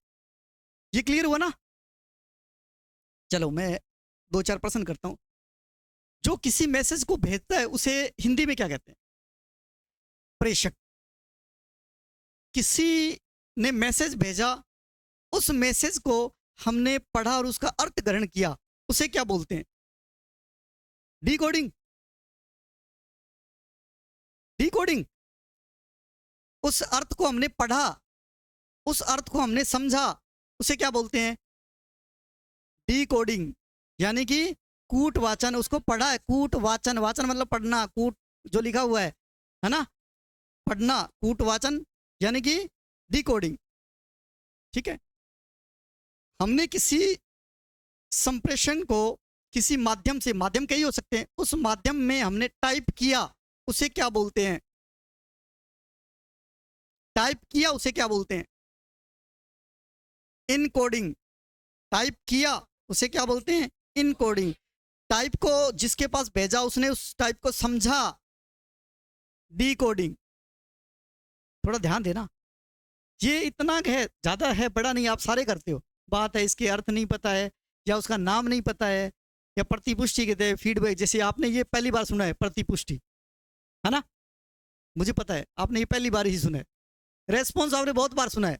ये क्लियर हुआ ना? चलो मैं दो चार प्रश्न करता हूं। जो किसी मैसेज को भेजता है उसे हिंदी में क्या कहते हैं? प्रेषक। किसी ने मैसेज भेजा, उस मैसेज को हमने पढ़ा और उसका अर्थ ग्रहण किया, उसे क्या बोलते हैं? डिकोडिंग। डिकोडिंग। उस अर्थ को हमने पढ़ा, उस अर्थ को हमने समझा, उसे क्या बोलते हैं? डिकोडिंग। यानी कि कूट वाचन, उसको पढ़ा है, कूट वाचन, वाचन मतलब पढ़ना, कूट जो लिखा हुआ है ना, पढ़ना, कूट वाचन यानी कि डिकोडिंग। ठीक है, हमने किसी संप्रेषण को किसी माध्यम से, माध्यम कई हो सकते हैं, उस माध्यम में हमने टाइप किया, उसे क्या बोलते हैं? टाइप किया उसे क्या बोलते हैं? इनकोडिंग, टाइप किया उसे क्या बोलते हैं? इनकोडिंग। टाइप को जिसके पास भेजा उसने उस टाइप को समझा, डिकोडिंग। थोड़ा ध्यान देना, ये इतना है, ज्यादा है, बड़ा नहीं, आप सारे करते हो। बात है इसके अर्थ नहीं पता है, या उसका नाम नहीं पता है, या प्रतिपुष्टि कहते हैं, फीडबैक। जैसे आपने ये पहली बार सुना है प्रतिपुष्टि, है ना? मुझे पता है आपने ये पहली बार ही सुना है। रेस्पॉन्स आपने बहुत बार सुना है।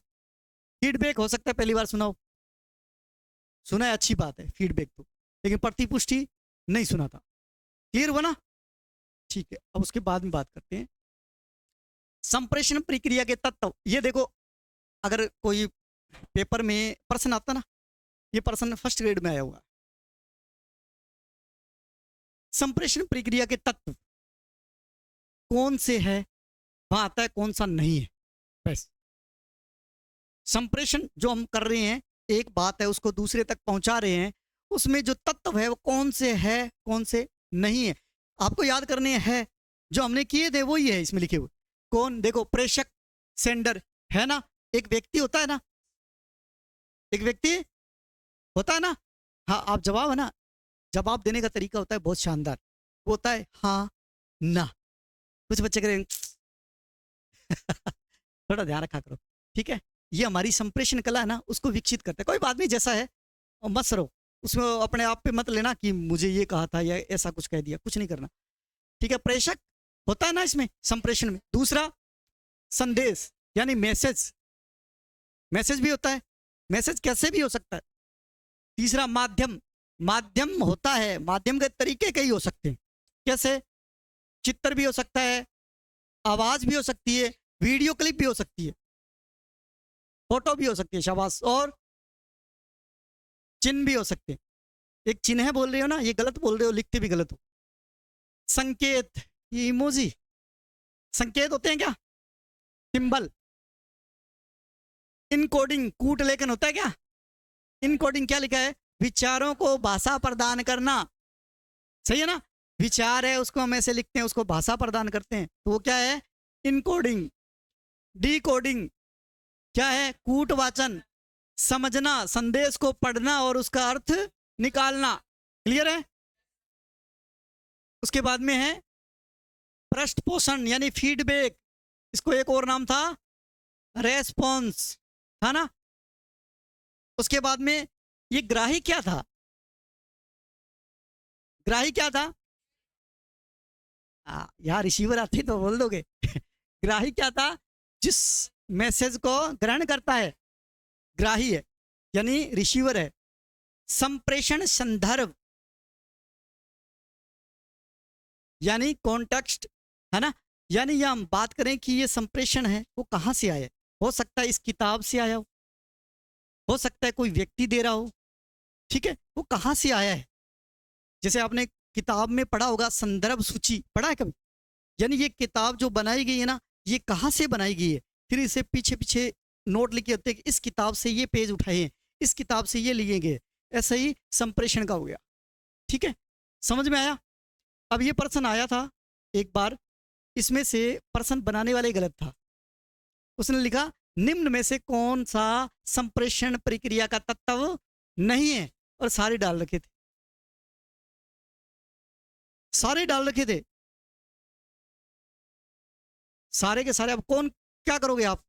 फीडबैक हो सकता है पहली बार सुना हो, सुना है, अच्छी बात है फीडबैक तो, लेकिन प्रतिपुष्टि नहीं सुना था। क्लियर हुआ ना? ठीक है, अब उसके बाद में बात करते हैं संप्रेषण प्रक्रिया के तत्व। ये देखो, अगर कोई पेपर में प्रश्न आता ना, ये प्रश्न फर्स्ट ग्रेड में आया हुआ, संप्रेषण प्रक्रिया के तत्व कौन से है, वहां आता है कौन सा नहीं है। बस संप्रेषण जो हम कर रहे हैं, एक बात है उसको दूसरे तक पहुंचा रहे हैं, उसमें जो तत्व है वो कौन से है कौन से नहीं है, आपको याद करने हैं। जो हमने किए थे वही है इसमें लिखे हुए। कौन? देखो, प्रेषक, सेंडर, है ना? एक व्यक्ति होता है ना, एक व्यक्ति होता है ना। हाँ, आप जवाब है ना, जवाब देने का तरीका होता है बहुत शानदार, वो होता है हाँ ना। कुछ बच्चे करें थोड़ा ध्यान रखा करो, ठीक है? ये हमारी संप्रेषण कला है ना, उसको विकसित करता है। कोई बात नहीं, जैसा है और मत सरो, उसमें अपने आप पे मत लेना कि मुझे ये कहा था या ऐसा कुछ कह दिया, कुछ नहीं करना, ठीक है? प्रेषक होता है ना इसमें संप्रेषण में। दूसरा संदेश यानी मैसेज, मैसेज भी होता है, मैसेज कैसे भी हो सकता है। तीसरा माध्यम, माध्यम होता है, माध्यम के तरीके कई हो सकते हैं। कैसे? चित्र भी हो सकता है, आवाज भी हो सकती है, वीडियो क्लिप भी हो सकती है, फोटो भी हो सकती है, शाबाश, और चिन्ह भी हो सकते हैं। एक चिन्ह बोल रहे हो ना, ये गलत बोल रहे हो, लिखते भी गलत हो। संकेत, ये इमोजी संकेत होते हैं क्या? सिंबल। इनकोडिंग, कूट लेखन होता है क्या? इनकोडिंग क्या लिखा है? विचारों को भाषा प्रदान करना, सही है ना? विचार है उसको हम ऐसे लिखते हैं, उसको भाषा प्रदान करते हैं, तो वो क्या है? इनकोडिंग। डिकोडिंग क्या है? कूटवाचन, समझना, संदेश को पढ़ना और उसका अर्थ निकालना। क्लियर है? उसके बाद में है पृष्ठ पोषण यानी फीडबैक, इसको एक और नाम था रेस्पॉन्स, था ना? उसके बाद में ये ग्राही क्या था? ग्राही क्या था? यार रिसीवर आते तो बोल दोगे ग्राही क्या था? जिस मैसेज को ग्रहण करता है, ग्राही है, यानी रिसीवर है। संप्रेषण संदर्भ यानी कॉन्टेक्स्ट, है ना? यानी ये हम बात करें कि ये संप्रेषण है वो कहां से आया है। हो सकता है इस किताब से आया हो सकता है कोई व्यक्ति दे रहा हो, ठीक है? वो कहां से आया है? जैसे आपने किताब में पढ़ा होगा संदर्भ सूची, पढ़ा है कभी? यानी ये किताब जो बनाई गई है ना, ये कहां से बनाई गई है, फिर इसे पीछे पीछे नोट लिखे होते हैं कि इस किताब से ये पेज उठाए हैं, इस किताब से ये लिए गए। ऐसा ही संप्रेषण का हो गया, ठीक है? समझ में आया? अब ये प्रश्न आया था एक बार, इसमें से प्रश्न बनाने वाले गलत था। उसने लिखा निम्न में से कौन सा संप्रेषण प्रक्रिया का तत्व नहीं है, और सारे डाल रखे थे, सारे डाल रखे थे, सारे के सारे। अब कौन, क्या करोगे आप?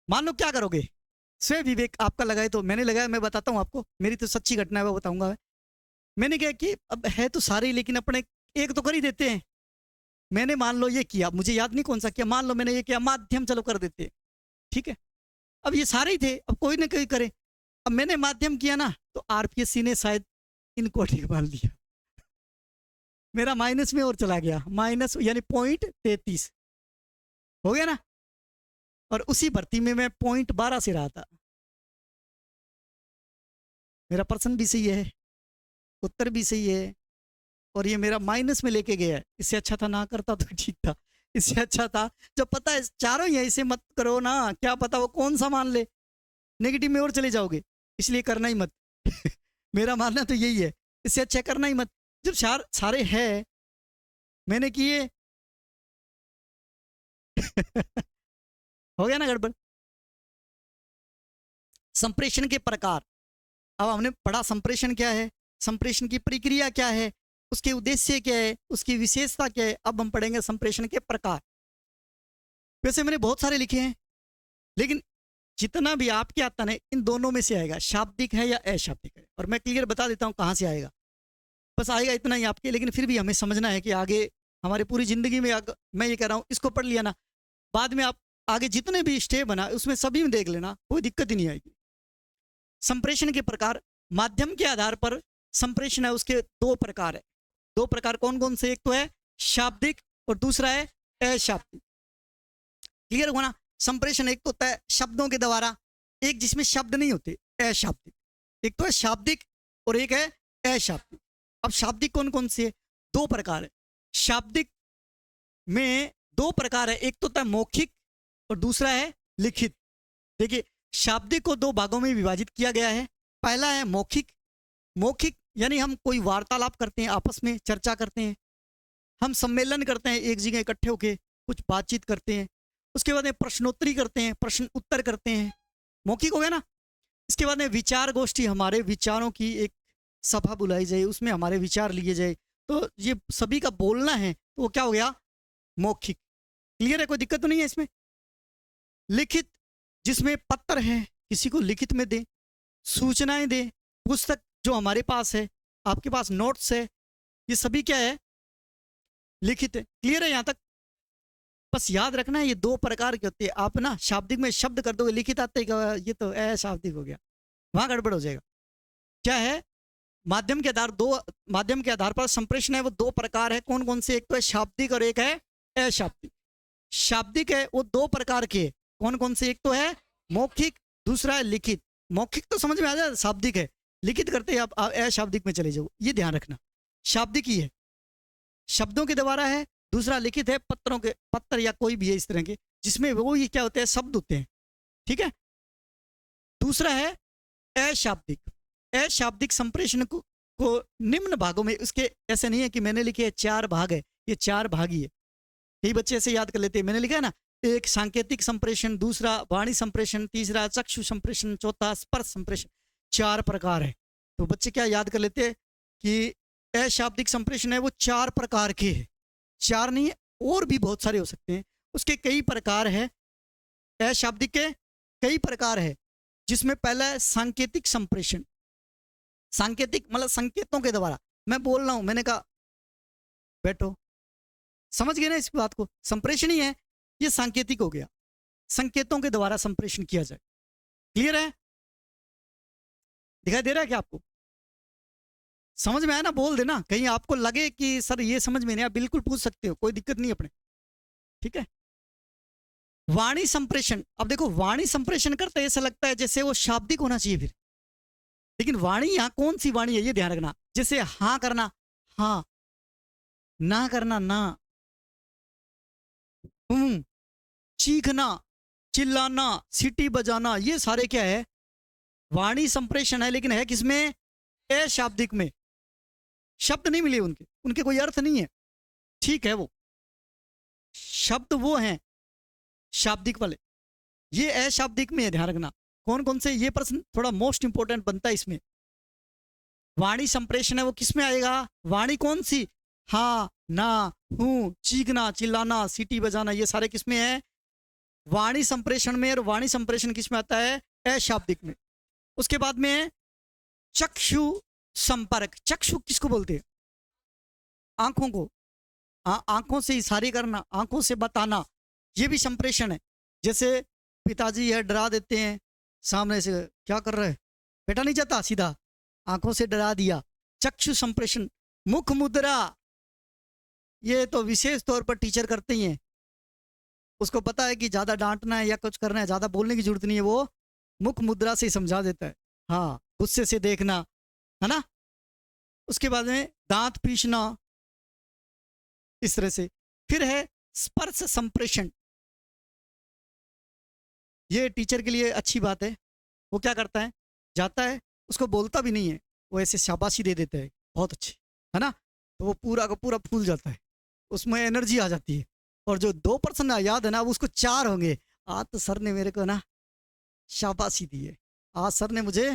मान लो क्या करोगे? स्वयं विवेक आपका लगाए तो मैंने लगाया, मैं बताता हूं आपको, मेरी तो सच्ची घटना है वो बताऊंगा मैं। मैंने क्या कि अब है तो सारे ही, लेकिन अपने एक तो कर ही देते हैं। मैंने मान लो ये किया, मुझे याद नहीं कौन सा किया, मान लो मैंने ये किया, माध्यम चलो कर देते हैं, ठीक है? अब ये सारे ही थे, अब कोई ना कोई करे। अब मैंने माध्यम किया ना, तो आरपीएससी ने शायद इनको ठीक मान लिया, मेरा माइनस में और चला गया, माइनस यानी 0.33 हो गया ना। और उसी भर्ती में मैं 0.12 से रहा था। मेरा प्रश्न भी सही है, उत्तर भी सही है, और ये मेरा माइनस में लेके गया है। इससे अच्छा था ना करता तो ठीक था, इससे अच्छा था जो पता है चारों ही है, इसे मत करो ना, क्या पता वो कौन सा मान ले, नेगेटिव में और चले जाओगे, इसलिए करना ही मत मेरा मानना तो यही है, इससे अच्छा करना ही मत। जब सारे हैं मैंने किए हो गया ना गड़बड़। संप्रेषण के प्रकार, अब हमने पढ़ा संप्रेषण क्या है, संप्रेषण की प्रक्रिया क्या है, उसके उद्देश्य क्या है, उसकी विशेषता क्या है। अब हम पढ़ेंगे संप्रेषण के प्रकार। वैसे मैंने बहुत सारे लिखे हैं, लेकिन जितना भी आपके आता है इन दोनों में से आएगा, शाब्दिक है या अशाब्दिक है। और मैं क्लियर बता देता हूँ कहाँ से आएगा, बस आएगा इतना ही आपके। लेकिन फिर भी हमें समझना है कि आगे हमारे पूरी जिंदगी में मैं ये कह रहा हूँ, इसको पढ़ लिया ना, बाद में आप आगे जितने भी स्टेप बना उसमें सभी में देख लेना, कोई दिक्कत ही नहीं आएगी। संप्रेषण के प्रकार, माध्यम के आधार पर संप्रेषण है उसके दो प्रकार है। दो प्रकार कौन कौन से, एक तो है शाब्दिक और दूसरा है अशाब्दिक। क्लियर हुआ ना। संप्रेषण एक तो होता है शब्दों के द्वारा, एक जिसमें शब्द नहीं होते अशाब्दिक। एक तो है शाब्दिक और एक है अशाब्दिक। अब शाब्दिक कौन कौन से है, दो प्रकार है। शाब्दिक में दो प्रकार है, एक तो होता है मौखिक और दूसरा है लिखित। देखिए शाब्दिक को दो भागों में विभाजित किया गया है। पहला है मौखिक। मौखिक यानी हम कोई वार्तालाप करते हैं, आपस में चर्चा करते हैं, हम सम्मेलन करते हैं, एक जगह इकट्ठे होकर कुछ बातचीत करते हैं। उसके बाद में प्रश्नोत्तरी करते हैं, प्रश्न उत्तर करते हैं, मौखिक हो गया ना। इसके बाद में विचार गोष्ठी, हमारे विचारों की एक सभा बुलाई जाए, उसमें हमारे विचार लिए जाए, तो ये सभी का बोलना है, तो वो क्या हो गया, मौखिक। क्लियर है, कोई दिक्कत तो नहीं है इसमें। लिखित, जिसमें पत्र है, किसी को लिखित में दे, सूचनाएं दे, पुस्तक जो हमारे पास है, आपके पास नोट्स है, ये सभी क्या है, लिखित है। क्लियर है यहाँ तक। बस याद रखना है ये दो प्रकार के होते हैं। आप ना शाब्दिक में शब्द कर दोगे, लिखित आते ये तो अशाब्दिक हो गया, वहां गड़बड़ हो जाएगा। क्या है, माध्यम के आधार, दो माध्यम के आधार पर संप्रेषण है वो दो प्रकार है। कौन कौन से, एक तो है शाब्दिक और एक है अशाब्दिक। शाब्दिक है वो दो प्रकार के, कौन कौन से, एक तो है मौखिक, दूसरा है लिखित। मौखिक तो समझ में आ जाए, शाब्दिक है। लिखित करते हैं आप अशाब्दिक में चले जाओ, ये ध्यान रखना। शाब्दिक ही है, शब्दों के द्वारा है। दूसरा लिखित है, पत्रों के, पत्र या कोई भी है इस तरह के, जिसमें वो ये क्या होते हैं, शब्द होते हैं। ठीक है। दूसरा है अशाब्दिक। अशाब्दिक संप्रेषण को निम्न भागों में, उसके ऐसे नहीं है कि मैंने लिखे चार भाग है, ये चार भाग ही है। यही बच्चे ऐसे याद कर लेते हैं, मैंने लिखा है ना, एक सांकेतिक संप्रेषण, दूसरा वाणी संप्रेषण, तीसरा चक्षु संप्रेषण, चौथा स्पर्श संप्रेषण। चार प्रकार है। तो बच्चे क्या याद कर लेते हैं कि अशाब्दिक संप्रेषण है वो चार प्रकार के है। चार नहीं है, और भी बहुत सारे हो सकते हैं, उसके कई प्रकार है। अशाब्दिक के कई प्रकार है, जिसमें पहला है सांकेतिक संप्रेषण। सांकेतिक मतलब संकेतों के द्वारा, मैं बोल रहा हूं, मैंने कहा बैठो, समझ गए ना इस बात को। संप्रेषण ही है ये, सांकेतिक हो गया, संकेतों के द्वारा संप्रेषण किया जाए। क्लियर है, दिखाई दे रहा है क्या आपको, समझ में आया ना, बोल देना। कहीं आपको लगे कि सर ये समझ में नहीं आया, बिल्कुल पूछ सकते हो, कोई दिक्कत नहीं अपने। ठीक है। वाणी संप्रेषण, अब देखो वाणी संप्रेषण करते ऐसा लगता है जैसे वो शाब्दिक होना चाहिए फिर, लेकिन वाणी यहां कौन सी वाणी है ये ध्यान रखना। जैसे हाँ करना, हाँ, ना करना, ना, चीखना, चिल्लाना, सीटी बजाना, ये सारे क्या है, वाणी संप्रेषण है। लेकिन है किसमें, अशाब्दिक में। शब्द नहीं मिले उनके, उनके कोई अर्थ नहीं है। ठीक है, वो शब्द वो हैं शाब्दिक वाले, ये अशाब्दिक में है, ध्यान रखना। कौन कौन से, ये प्रश्न थोड़ा मोस्ट इंपोर्टेंट बनता है इसमें। वाणी संप्रेषण है वो किसमें आएगा, वाणी कौन सी, हाँ, ना, हूं, चीखना, चिल्लाना, सीटी बजाना, ये सारे किसमें है, वाणी संप्रेषण में। और वाणी संप्रेषण किसमें आता है, अशाब्दिक में। उसके बाद में चक्षु संपर्क। चक्षु किसको बोलते हैं, आंखों को, आंखों से इशारे करना, आंखों से बताना, ये भी संप्रेषण है। जैसे पिताजी है, डरा देते हैं, सामने से क्या कर रहे हैं, बेटा नहीं जाता, सीधा आंखों से डरा दिया, चक्षु संप्रेषण। मुख मुद्रा, ये तो विशेष तौर पर टीचर करते ही हैं, उसको पता है कि ज्यादा डांटना है या कुछ करना है, ज्यादा बोलने की जरूरत नहीं है, वो मुख मुद्रा से ही समझा देता है। हाँ, गुस्से से देखना, है ना। उसके बाद में दांत पीसना, इस तरह से। फिर है स्पर्श संप्रेषण, ये टीचर के लिए अच्छी बात है। वो क्या करता है, जाता है, उसको बोलता भी नहीं है, वो ऐसे शाबाशी दे देता है, बहुत अच्छी, है ना। तो वो पूरा का पूरा फूल जाता है, उसमें एनर्जी आ जाती है। और जो 2% याद है ना, उसको 4 होंगे, आज तो सर ने मेरे को ना शाबाशी दी है, आज सर ने मुझे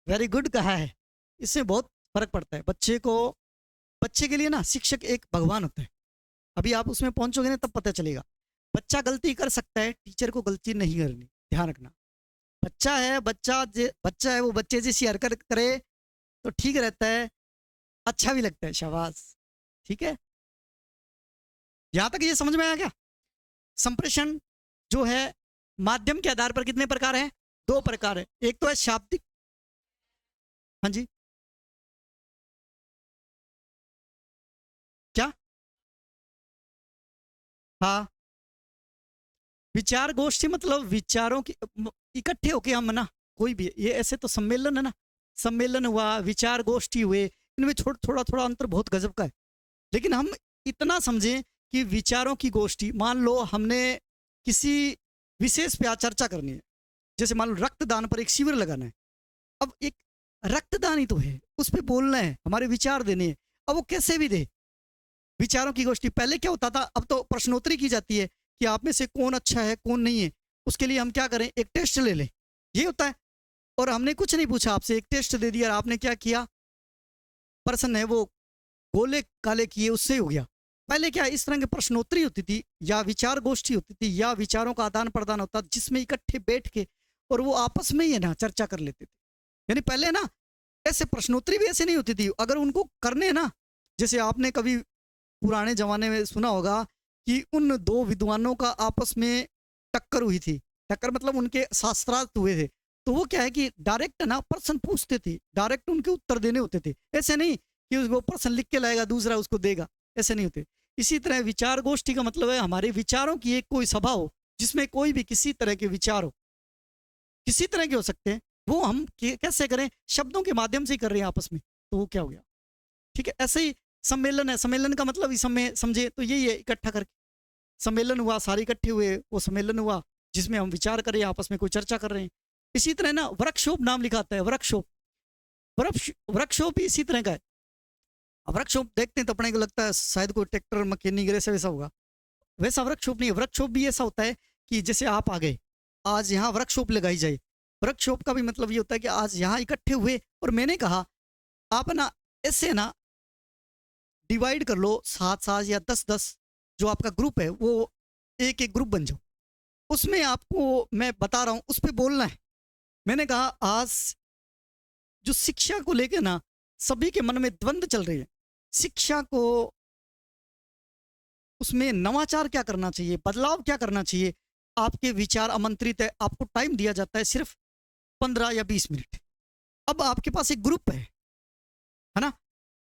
वेरी गुड कहा है। इससे बहुत फर्क पड़ता है बच्चे को। बच्चे के लिए ना शिक्षक एक भगवान होता है। अभी आप उसमें पहुंचोगे ना तब पता चलेगा। बच्चा गलती कर सकता है, टीचर को गलती नहीं करनी, ध्यान रखना। बच्चा है वो बच्चे जैसी हरकत करे तो ठीक रहता है, अच्छा भी लगता है, शाबाश, ठीक है। यहां तक ये समझ में आया क्या? संप्रेषण जो है माध्यम के आधार पर कितने प्रकार हैं? 2 प्रकार है। एक तो है शाब्दिक, हाँ जी, क्या? हाँ, विचार गोष्ठी मतलब विचारों की इकट्ठे होके हम ना, कोई भी ये ऐसे तो सम्मेलन है ना, सम्मेलन हुआ, विचार गोष्ठी हुए, इनमें थोड़ा थोड़ा अंतर बहुत गजब का है। लेकिन हम इतना समझें कि विचारों की गोष्ठी, मान लो हमने किसी विशेष पे आज चर्चा करनी है, जैसे मान लो रक्तदान पर एक शिविर लगाना है। अब एक रक्तदान ही तो है, उस पर बोलना है, हमारे विचार देने हैं। अब वो कैसे भी दे, विचारों की गोष्ठी। पहले क्या होता था, अब तो प्रश्नोत्तरी की जाती है कि आप में से कौन अच्छा है कौन नहीं है। उसके लिए हम क्या करें, एक टेस्ट ले लें, ये होता है। और हमने कुछ नहीं पूछा आपसे, एक टेस्ट दे दिया, आपने क्या किया, पर्सन है वो गोले काले किए, उससे हो गया। पहले क्या इस तरह की प्रश्नोत्तरी होती थी, या विचार गोष्ठी होती थी, या विचारों का आदान प्रदान होता, जिसमें इकट्ठे बैठ के और वो आपस में ही है ना चर्चा कर लेते थे। यानी पहले ना ऐसे प्रश्नोत्तरी भी ऐसे नहीं होती थी, अगर उनको करने ना, जैसे आपने कभी पुराने जमाने में सुना होगा कि उन 2 विद्वानों का आपस में टक्कर हुई थी। टक्कर मतलब उनके शास्त्रार्थ हुए थे। तो वो क्या है कि डायरेक्ट ना प्रश्न पूछते थे, डायरेक्ट उनके उत्तर देने होते थे। ऐसे नहीं कि वो प्रश्न लिख के लाएगा दूसरा उसको देगा, ऐसे नहीं होते। इसी तरह विचार गोष्ठी का मतलब है हमारे विचारों की एक कोई सभा हो, जिसमें कोई भी किसी तरह के विचार हो, किसी तरह के हो सकते हैं। वो हम कैसे करें, शब्दों के माध्यम से ही कर रहे हैं आपस में, तो वो क्या हो गया, ठीक है। ऐसे ही सम्मेलन है, सम्मेलन का मतलब इस समय समझे तो यही है, इकट्ठा करके सम्मेलन हुआ, सारे इकट्ठे हुए, वो सम्मेलन हुआ जिसमें हम विचार कर रहे हैं, आपस में कोई चर्चा कर रहे हैं। इसी तरह ना वर्कशॉप नाम लिखा आता है, वर्कशॉप, वर्कशॉप भी इसी तरह का है। वर्कशॉप देखते हैं तो अपने को लगता है शायद कोई ट्रैक्टर मैकेनिक ऐसा वैसा होगा, वैसा वर्कशॉप नहीं है। वर्कशॉप भी ऐसा होता है कि जैसे आप आ गए, आज यहाँ वर्कशॉप लगाई जाए। वर्कशॉप का भी मतलब ये होता है कि आज यहाँ इकट्ठे हुए और मैंने कहा आप ना ऐसे ना डिवाइड कर लो, 7-7 या 10-10 जो आपका ग्रुप है वो एक एक ग्रुप बन जाओ, उसमें आपको मैं बता रहा हूँ उस पर बोलना है। मैंने कहा आज जो शिक्षा को लेके ना सभी के मन में द्वंद्व चल रही है, शिक्षा को उसमें नवाचार क्या करना चाहिए, बदलाव क्या करना चाहिए, आपके विचार आमंत्रित है, आपको टाइम दिया जाता है सिर्फ 15 या 20 मिनट। अब आपके पास एक ग्रुप है ना,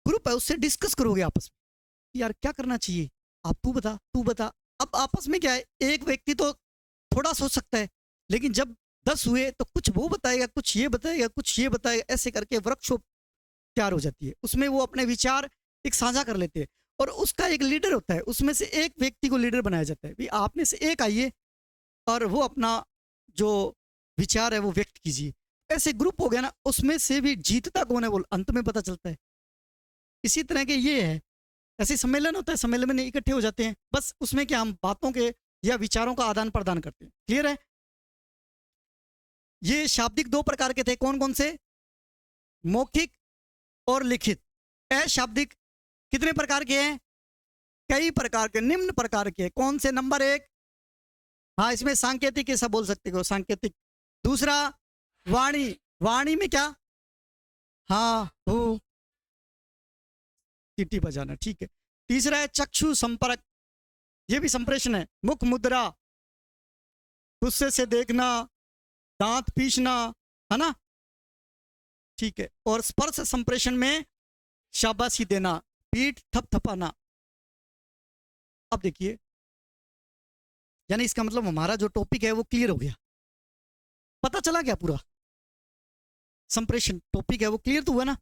ग्रुप है, उससे डिस्कस करोगे आपस में, यार क्या करना चाहिए, आप तू बता तू बता। अब आपस में क्या है, एक व्यक्ति तो थोड़ा सोच सकता है, लेकिन जब 10 हुए तो कुछ वो बताएगा, कुछ ये बताएगा, कुछ ये बताएगा, ऐसे करके वर्कशॉप तैयार हो जाती है। उसमें वो अपने विचार एक साझा कर लेते हैं और उसका एक लीडर होता है, उसमें से एक व्यक्ति को लीडर बनाया जाता है, भी आप में से एक आइए और वो अपना जो विचार है वो व्यक्त कीजिए। ऐसे ग्रुप हो गया ना, उसमें से भी जीतता कौन है वो अंत में पता चलता है। इसी तरह के ये है, ऐसे सम्मेलन होता है, सम्मेलन में इकट्ठे हो जाते हैं, बस उसमें क्या हम बातों के या विचारों का आदान प्रदान करते हैं। क्लियर है? ये शाब्दिक 2 प्रकार के थे, कौन कौन से, मौखिक और लिखित। अशाब्दिक कितने प्रकार के हैं, कई प्रकार के, निम्न प्रकार के। कौन से, नंबर 1, हाँ इसमें सांकेतिक ऐसा बोल सकते हो, सांकेतिक। दूसरा वाणी, वाणी में क्या, हाँ हो, सीटी बजाना, ठीक है। तीसरा है चक्षु संपर्क, ये भी संप्रेषण है। मुख मुद्रा, गुस्से से देखना, दांत पीसना, है ना, ठीक है। और स्पर्श संप्रेषण में शाबाशी देना, पीठ थपथपाना। अब देखिए, यानी इसका मतलब हमारा जो टॉपिक है वो क्लियर हो गया, पता चला क्या पूरा संप्रेषण टॉपिक है वो क्लियर तो हुआ ना,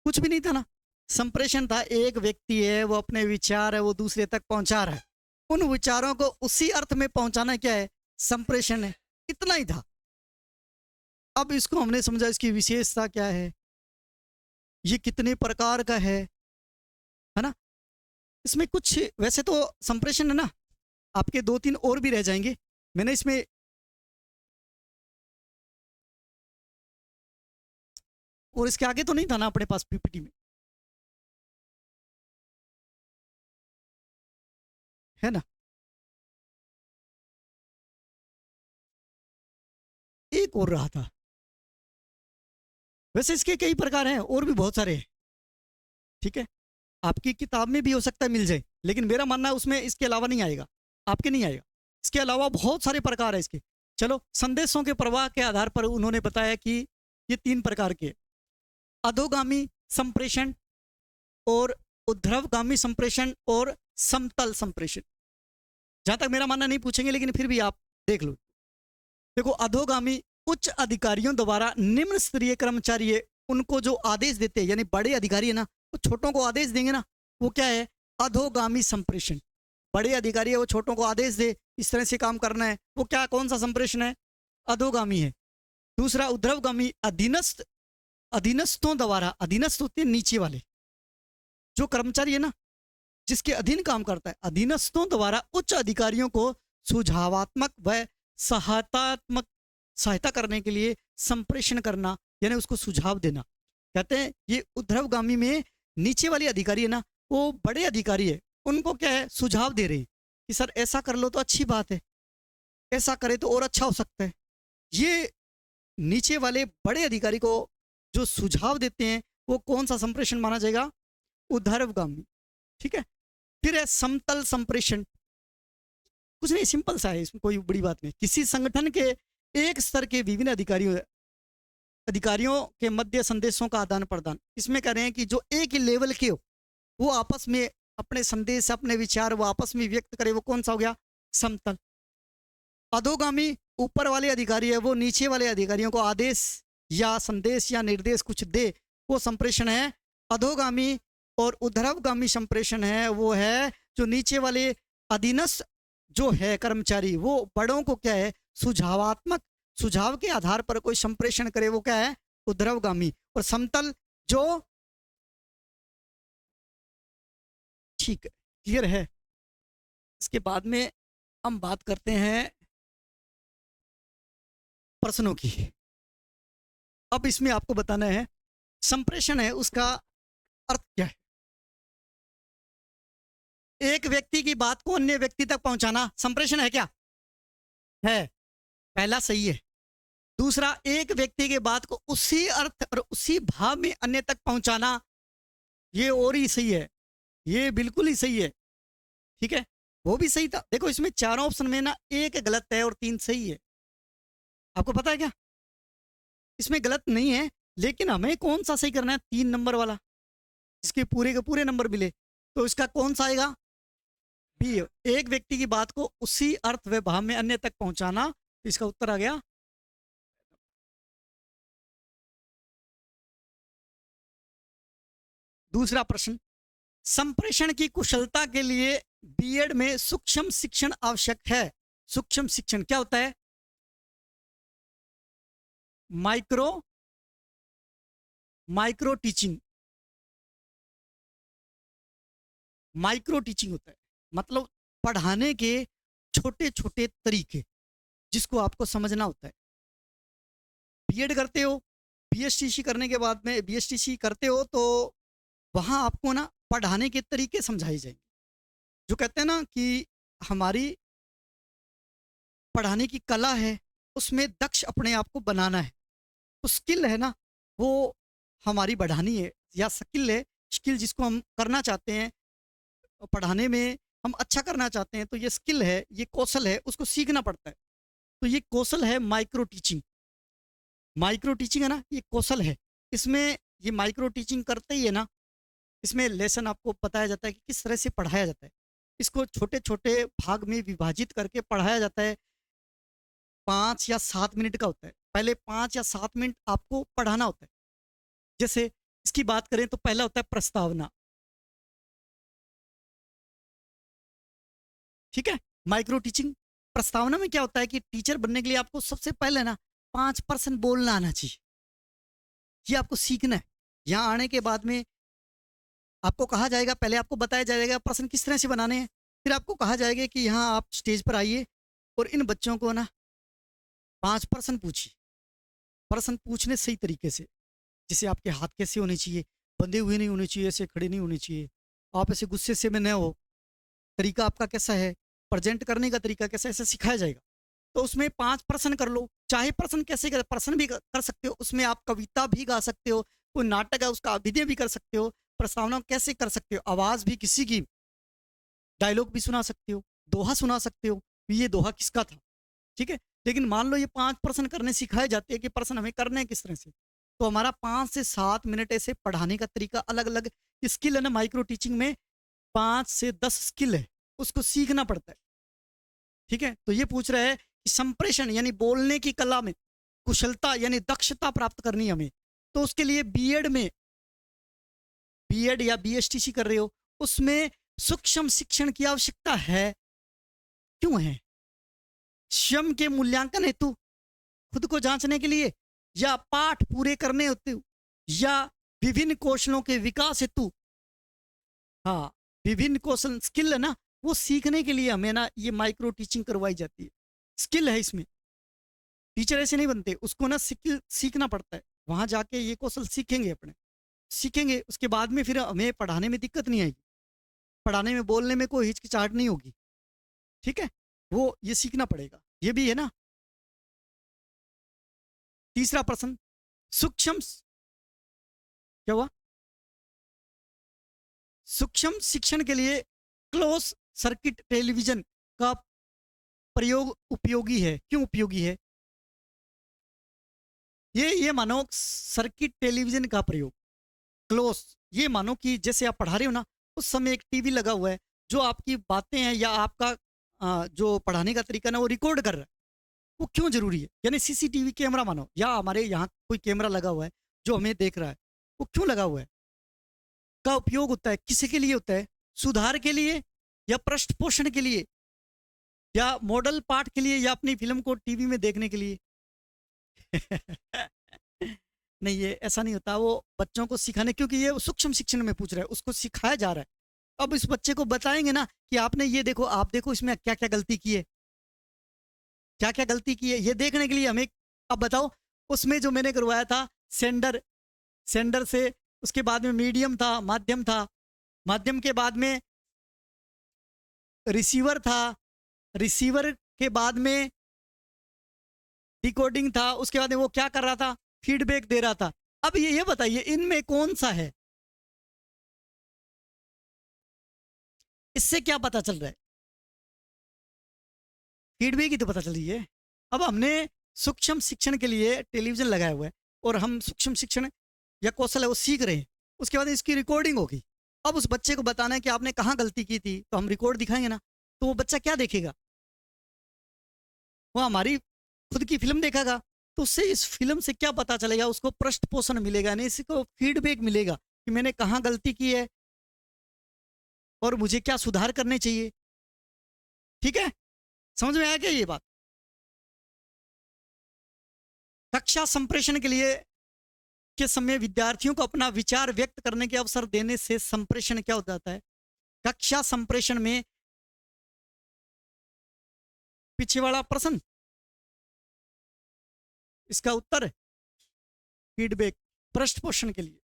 कुछ भी नहीं था ना। संप्रेषण था एक व्यक्ति है वो अपने विचार है वो दूसरे तक पहुंचा रहा है, उन विचारों को उसी अर्थ में पहुंचाना क्या है, संप्रेषण है, इतना ही था। अब इसको हमने समझा, इसकी विशेषता क्या है, ये कितने प्रकार का है ना। इसमें कुछ वैसे तो संप्रेषण है ना, आपके 2-3 और भी रह जाएंगे, मैंने इसमें और इसके आगे तो नहीं था ना अपने पास पीपीटी में, है ना। एक और रहा था, वैसे इसके कई प्रकार हैं और भी बहुत सारे हैं, ठीक है। आपकी किताब में भी हो सकता है मिल जाए, लेकिन मेरा मानना है उसमें इसके अलावा नहीं आएगा, आपके नहीं आएगा। इसके अलावा बहुत सारे प्रकार है इसके। चलो, संदेशों के प्रवाह के आधार पर उन्होंने बताया कि ये 3 प्रकार के, अधोगामी संप्रेषण और ऊर्ध्वगामी संप्रेषण और समतल संप्रेषण। जहां तक मेरा मानना नहीं पूछेंगे, लेकिन फिर भी आप देख लो। देखो, अधोगामी उच्च अधिकारियों द्वारा निम्न स्तरीय कर्मचारी है उनको जो आदेश देते हैं, यानी बड़े अधिकारी है ना, वो छोटों को आदेश देंगे ना, वो क्या है, अधोगामी संप्रेषण। बड़े अधिकारी है, वो छोटों को आदेश दे इस तरह से काम करना है, वो क्या, कौन सा संप्रेषण है, अधोगामी है। दूसरा ऊर्ध्वगामी, अधीनस्थ, अधीनस्थों द्वारा, अधीनस्थ होते हैं नीचे वाले जो कर्मचारी है ना, जिसके अधीन काम करता है, अधीनस्थों द्वारा उच्च अधिकारियों को सुझावात्मक व सहायता करने के लिए संप्रेषण करना, यानी उसको सुझाव देना। कहते हैं ये ऊर्ध्वगामी में नीचे वाले अधिकारी है ना, वो बड़े अधिकारी है, उनको क्या है, सुझाव दे रहे हैं कि सर ऐसा कर लो तो अच्छी बात है, ऐसा करे तो और अच्छा हो सकता है। ये नीचे वाले बड़े अधिकारी को जो सुझाव देते हैं, वो कौन सा संप्रेषण माना जाएगा, ऊर्ध्वगामी, ठीक है। फिर है समतल संप्रेषण। कुछ नहीं, सिंपल सा है, इसमें कोई बड़ी बात नहीं। किसी संगठन के एक स्तर के विभिन्न अधिकारियों के मध्य संदेशों का आदान प्रदान। इसमें कह रहे हैं कि जो एक ही लेवल के हो, वो आपस में अपने संदेश, अपने विचार वो आपस में व्यक्त करे, वो कौन सा हो गया, समतल। अधोगामी ऊपर वाले अधिकारी है, वो नीचे वाले अधिकारियों को आदेश या संदेश या निर्देश कुछ दे, वो संप्रेषण है अधोगामी। और ऊर्ध्वगामी संप्रेषण है, वो है जो नीचे वाले अधीनस्थ जो है कर्मचारी, वो बड़ों को क्या है, सुझावात्मक, सुझाव के आधार पर कोई संप्रेषण करे, वो क्या है, ऊर्ध्वगामी। और समतल जो, ठीक है, क्लियर है। इसके बाद में हम बात करते हैं प्रश्नों की। अब इसमें आपको बताना है संप्रेषण है उसका अर्थ क्या है। एक व्यक्ति की बात को अन्य व्यक्ति तक पहुंचाना संप्रेषण है क्या, है, पहला सही है। दूसरा, एक व्यक्ति के बात को उसी अर्थ और उसी भाव में अन्य तक पहुंचाना, ये और ही सही है, ये बिल्कुल ही सही है, ठीक है, वो भी सही था। देखो, इसमें चारों ऑप्शन में ना एक गलत है और 3 सही है। आपको पता है क्या, इसमें गलत नहीं है, लेकिन हमें कौन सा सही करना है, 3 नंबर वाला, इसके पूरे के पूरे नंबर मिले, तो इसका कौन सा आएगा, बी। एक व्यक्ति की बात को उसी अर्थ व भाव में अन्य तक पहुंचाना, इसका उत्तर आ गया। दूसरा प्रश्न, संप्रेषण की कुशलता के लिए बीएड में सूक्ष्म शिक्षण आवश्यक है। सूक्ष्म शिक्षण क्या होता है, माइक्रो टीचिंग, माइक्रो टीचिंग होता है, मतलब पढ़ाने के छोटे छोटे तरीके जिसको आपको समझना होता है। बीएड करते हो, बीएसटीसी करने के बाद में बीएसटीसी करते हो, तो वहाँ आपको ना पढ़ाने के तरीके समझाए जाएंगे। जो कहते हैं ना कि हमारी पढ़ाने की कला है, उसमें दक्ष अपने आप को बनाना है, तो स्किल है ना, वो हमारी बढ़ानी है, या स्किल है, स्किल जिसको हम करना चाहते हैं पढ़ाने में, हम अच्छा करना चाहते हैं, तो ये स्किल है, ये कौशल है, उसको सीखना पड़ता है। तो ये कौशल है माइक्रो टीचिंग। माइक्रो टीचिंग है ना, ये कौशल है। इसमें ये माइक्रो टीचिंग करते ही है ना, इसमें लेसन आपको बताया जाता है कि किस तरह से पढ़ाया जाता है। इसको छोटे छोटे भाग में विभाजित करके पढ़ाया जाता है। 5 या 7 मिनट का होता है। पहले 5 या 7 मिनट आपको पढ़ाना होता है। जैसे इसकी बात करें तो पहला होता है प्रस्तावना, ठीक है। माइक्रो टीचिंग प्रस्तावना में क्या होता है कि टीचर बनने के लिए आपको सबसे पहले ना 5% बोलना आना चाहिए, ये आपको सीखना है। यहाँ आने के बाद में आपको कहा जाएगा, पहले आपको बताया जाएगा प्रश्न किस तरह से बनाने हैं, फिर आपको कहा जाएगा कि यहाँ आप स्टेज पर आइए और इन बच्चों को ना 5 प्रश्न पूछिए। प्रश्न पूछने सही तरीके से, जैसे आपके हाथ कैसे होने चाहिए, बंधे हुए नहीं होने चाहिए, ऐसे खड़े नहीं होने चाहिए, आप ऐसे गुस्से से में न हो, तरीका आपका कैसा है, प्रेजेंट करने का तरीका कैसा है, ऐसा सिखाया जाएगा। तो उसमें 5 प्रश्न कर लो, चाहे प्रश्न कैसे कर, प्रश्न भी कर सकते हो, उसमें आप कविता भी गा सकते हो, कोई नाटक है उसका अभिनय भी कर सकते हो, प्रस्तावना कैसे कर सकते हो, आवाज भी किसी की, डायलॉग भी सुना सकते हो, दोहा सुना सकते हो, ये दोहा किसका था, ठीक है। लेकिन मान लो ये 5 प्रश्न करने सिखाए जाते हैं कि प्रश्न हमें करने हैं किस तरह से, तो हमारा 5 से 7 मिनट ऐसे पढ़ाने का तरीका अलग अलग स्किल है ना, माइक्रो टीचिंग में 5 से 10 स्किल है, उसको सीखना पड़ता है, ठीक है। तो ये पूछ रहा है कि संप्रेषण यानी बोलने की कला में कुशलता यानी दक्षता प्राप्त करनी है हमें, तो उसके लिए बीएड में, बीएड या बीएसटीसी कर रहे हो, उसमें सूक्ष्म शिक्षण की आवश्यकता है, क्यों है? स्वयं के मूल्यांकन हेतु, खुद को जांचने के लिए, या पाठ पूरे करने हेतु, या विभिन्न कौशलों के विकास हेतु। हाँ, विभिन्न कौशल स्किल है ना, वो सीखने के लिए हमें ना ये माइक्रो टीचिंग करवाई जाती है, स्किल है इसमें। टीचर ऐसे नहीं बनते, उसको ना स्किल सीखना पड़ता है, वहां जाके ये कौशल सीखेंगे, अपने सीखेंगे, उसके बाद में फिर हमें पढ़ाने में दिक्कत नहीं आएगी, पढ़ाने में बोलने में कोई हिचकिचाहट नहीं होगी, ठीक है। वो ये सीखना पड़ेगा, ये भी है ना। तीसरा प्रश्न, सूक्ष्म, क्या हुआ? सूक्ष्म शिक्षण के लिए क्लोज सर्किट टेलीविजन का प्रयोग उपयोगी है, क्यों उपयोगी है? ये मानो सर्किट टेलीविजन का प्रयोग, क्लोज, ये मानो कि जैसे आप पढ़ा रहे हो ना, उस समय एक टीवी लगा हुआ है जो आपकी बातें हैं या आपका जो पढ़ाने का तरीका ना वो रिकॉर्ड कर रहा है, वो क्यों जरूरी है? यानी सीसीटीवी कैमरा मानो, या हमारे यहाँ कोई कैमरा लगा हुआ है जो हमें देख रहा है, वो क्यों लगा हुआ है, का उपयोग होता है, किसी के लिए होता है? सुधार के लिए, या पृष्ठ पोषण के लिए, या मॉडल पाठ के लिए, या अपनी फिल्म को टीवी में देखने के लिए? नहीं, ये ऐसा नहीं होता, वो बच्चों को सिखाने, क्योंकि ये सूक्ष्म शिक्षण में पूछ रहा है, उसको सिखाया जा रहा है। अब इस बच्चे को बताएंगे ना कि आपने ये देखो, आप देखो इसमें क्या क्या गलती की है, क्या क्या गलती की है, ये देखने के लिए हमें, अब बताओ, उसमें जो मैंने करवाया था सेंडर, सेंडर से, उसके बाद में मीडियम था, माध्यम था, माध्यम के बाद में रिसीवर था, रिसीवर के बाद में डिकोडिंग था, उसके बाद में वो क्या कर रहा था, फीडबैक दे रहा था। अब ये बताइए इनमें कौन सा है, इससे क्या पता चल रहा है? फीडबैक ही तो पता चल रही है। अब हमने सूक्ष्म शिक्षण के लिए टेलीविजन लगाया हुआ है, और हम सूक्ष्म शिक्षण या कौशल है वो सीख रहे हैं, उसके बाद इसकी रिकॉर्डिंग होगी। अब उस बच्चे को बताना है कि आपने कहाँ गलती की थी, तो हम रिकॉर्ड दिखाएंगे ना, तो वो बच्चा क्या देखेगा? वो हमारी खुद की फिल्म देखेगा, तो उससे इस फिल्म से क्या पता चलेगा? उसको पृष्ठ पोषण मिलेगा, नहीं इसको फीडबैक मिलेगा कि मैंने कहाँ गलती की है और मुझे क्या सुधार करने चाहिए, ठीक है। समझ में आया क्या ये बात? कक्षा संप्रेषण के लिए के समय विद्यार्थियों को अपना विचार व्यक्त करने के अवसर देने से संप्रेषण क्या हो जाता है? कक्षा संप्रेषण में, पीछे वाला प्रश्न, इसका उत्तर फीडबैक, पृष्ठ पोषण के लिए।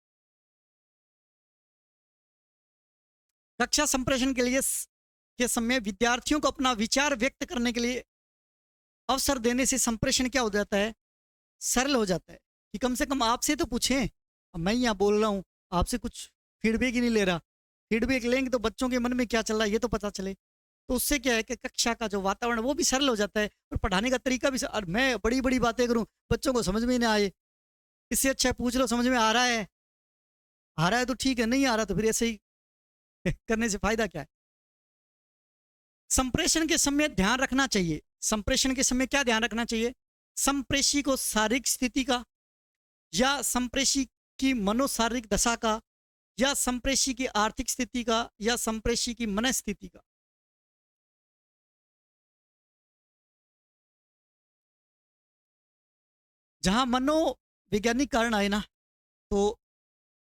कक्षा संप्रेषण के लिए के समय विद्यार्थियों को अपना विचार व्यक्त करने के लिए अवसर देने से संप्रेषण क्या हो जाता है? सरल हो जाता है, कि कम से कम आपसे तो पूछें, अब मैं यहाँ बोल रहा हूँ, आपसे कुछ फीडबैक ही नहीं ले रहा, फीडबैक लेंगे तो बच्चों के मन में क्या चल रहा है ये तो पता चले, तो उससे क्या है कि कक्षा का जो वातावरण वो भी सरल हो जाता है, और पढ़ाने का तरीका भी और मैं बड़ी बड़ी बातें करूँ, बच्चों को समझ में ही ना आए, इससे अच्छा पूछ लो समझ में आ रहा है, आ रहा है तो ठीक है, नहीं आ रहा तो फिर ऐसे ही करने से फायदा क्या है? संप्रेषण के समय ध्यान रखना चाहिए, संप्रेषण के समय क्या ध्यान रखना चाहिए? संप्रेषी को शारीरिक स्थिति का, या संप्रेषी की मनोशारीरिक दशा का, या संप्रेषी की आर्थिक स्थिति का, या संप्रेषी की मनस्थिति का। जहां मनोवैज्ञानिक कारण आए ना, तो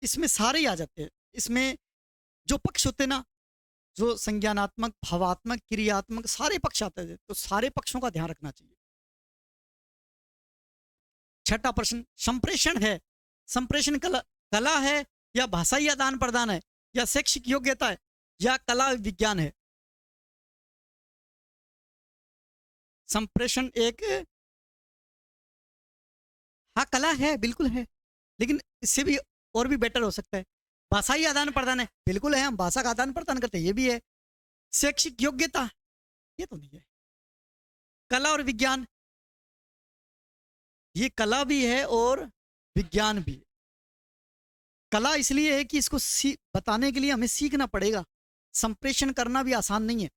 इसमें सारे ही आ जाते हैं, इसमें जो पक्ष होते हैं ना, जो संज्ञानात्मक, भावात्मक, क्रियात्मक, सारे पक्ष आते हैं, तो सारे पक्षों का ध्यान रखना चाहिए। छठा प्रश्न, संप्रेषण है संप्रेषण कला कला है या भाषाई आदान प्रदान है या शैक्षिक योग्यता है या कला विज्ञान है? संप्रेषण एक, हाँ कला है, बिल्कुल है, लेकिन इससे भी और भी बेटर हो सकता है। भाषाई आदान प्रदान है, बिल्कुल है, हम भाषा का आदान प्रदान करते हैं, ये भी है। शैक्षिक योग्यता, ये तो नहीं है। कला और विज्ञान, ये कला भी है और विज्ञान भी है। कला इसलिए है कि इसको बताने के लिए हमें सीखना पड़ेगा, संप्रेषण करना भी आसान नहीं है।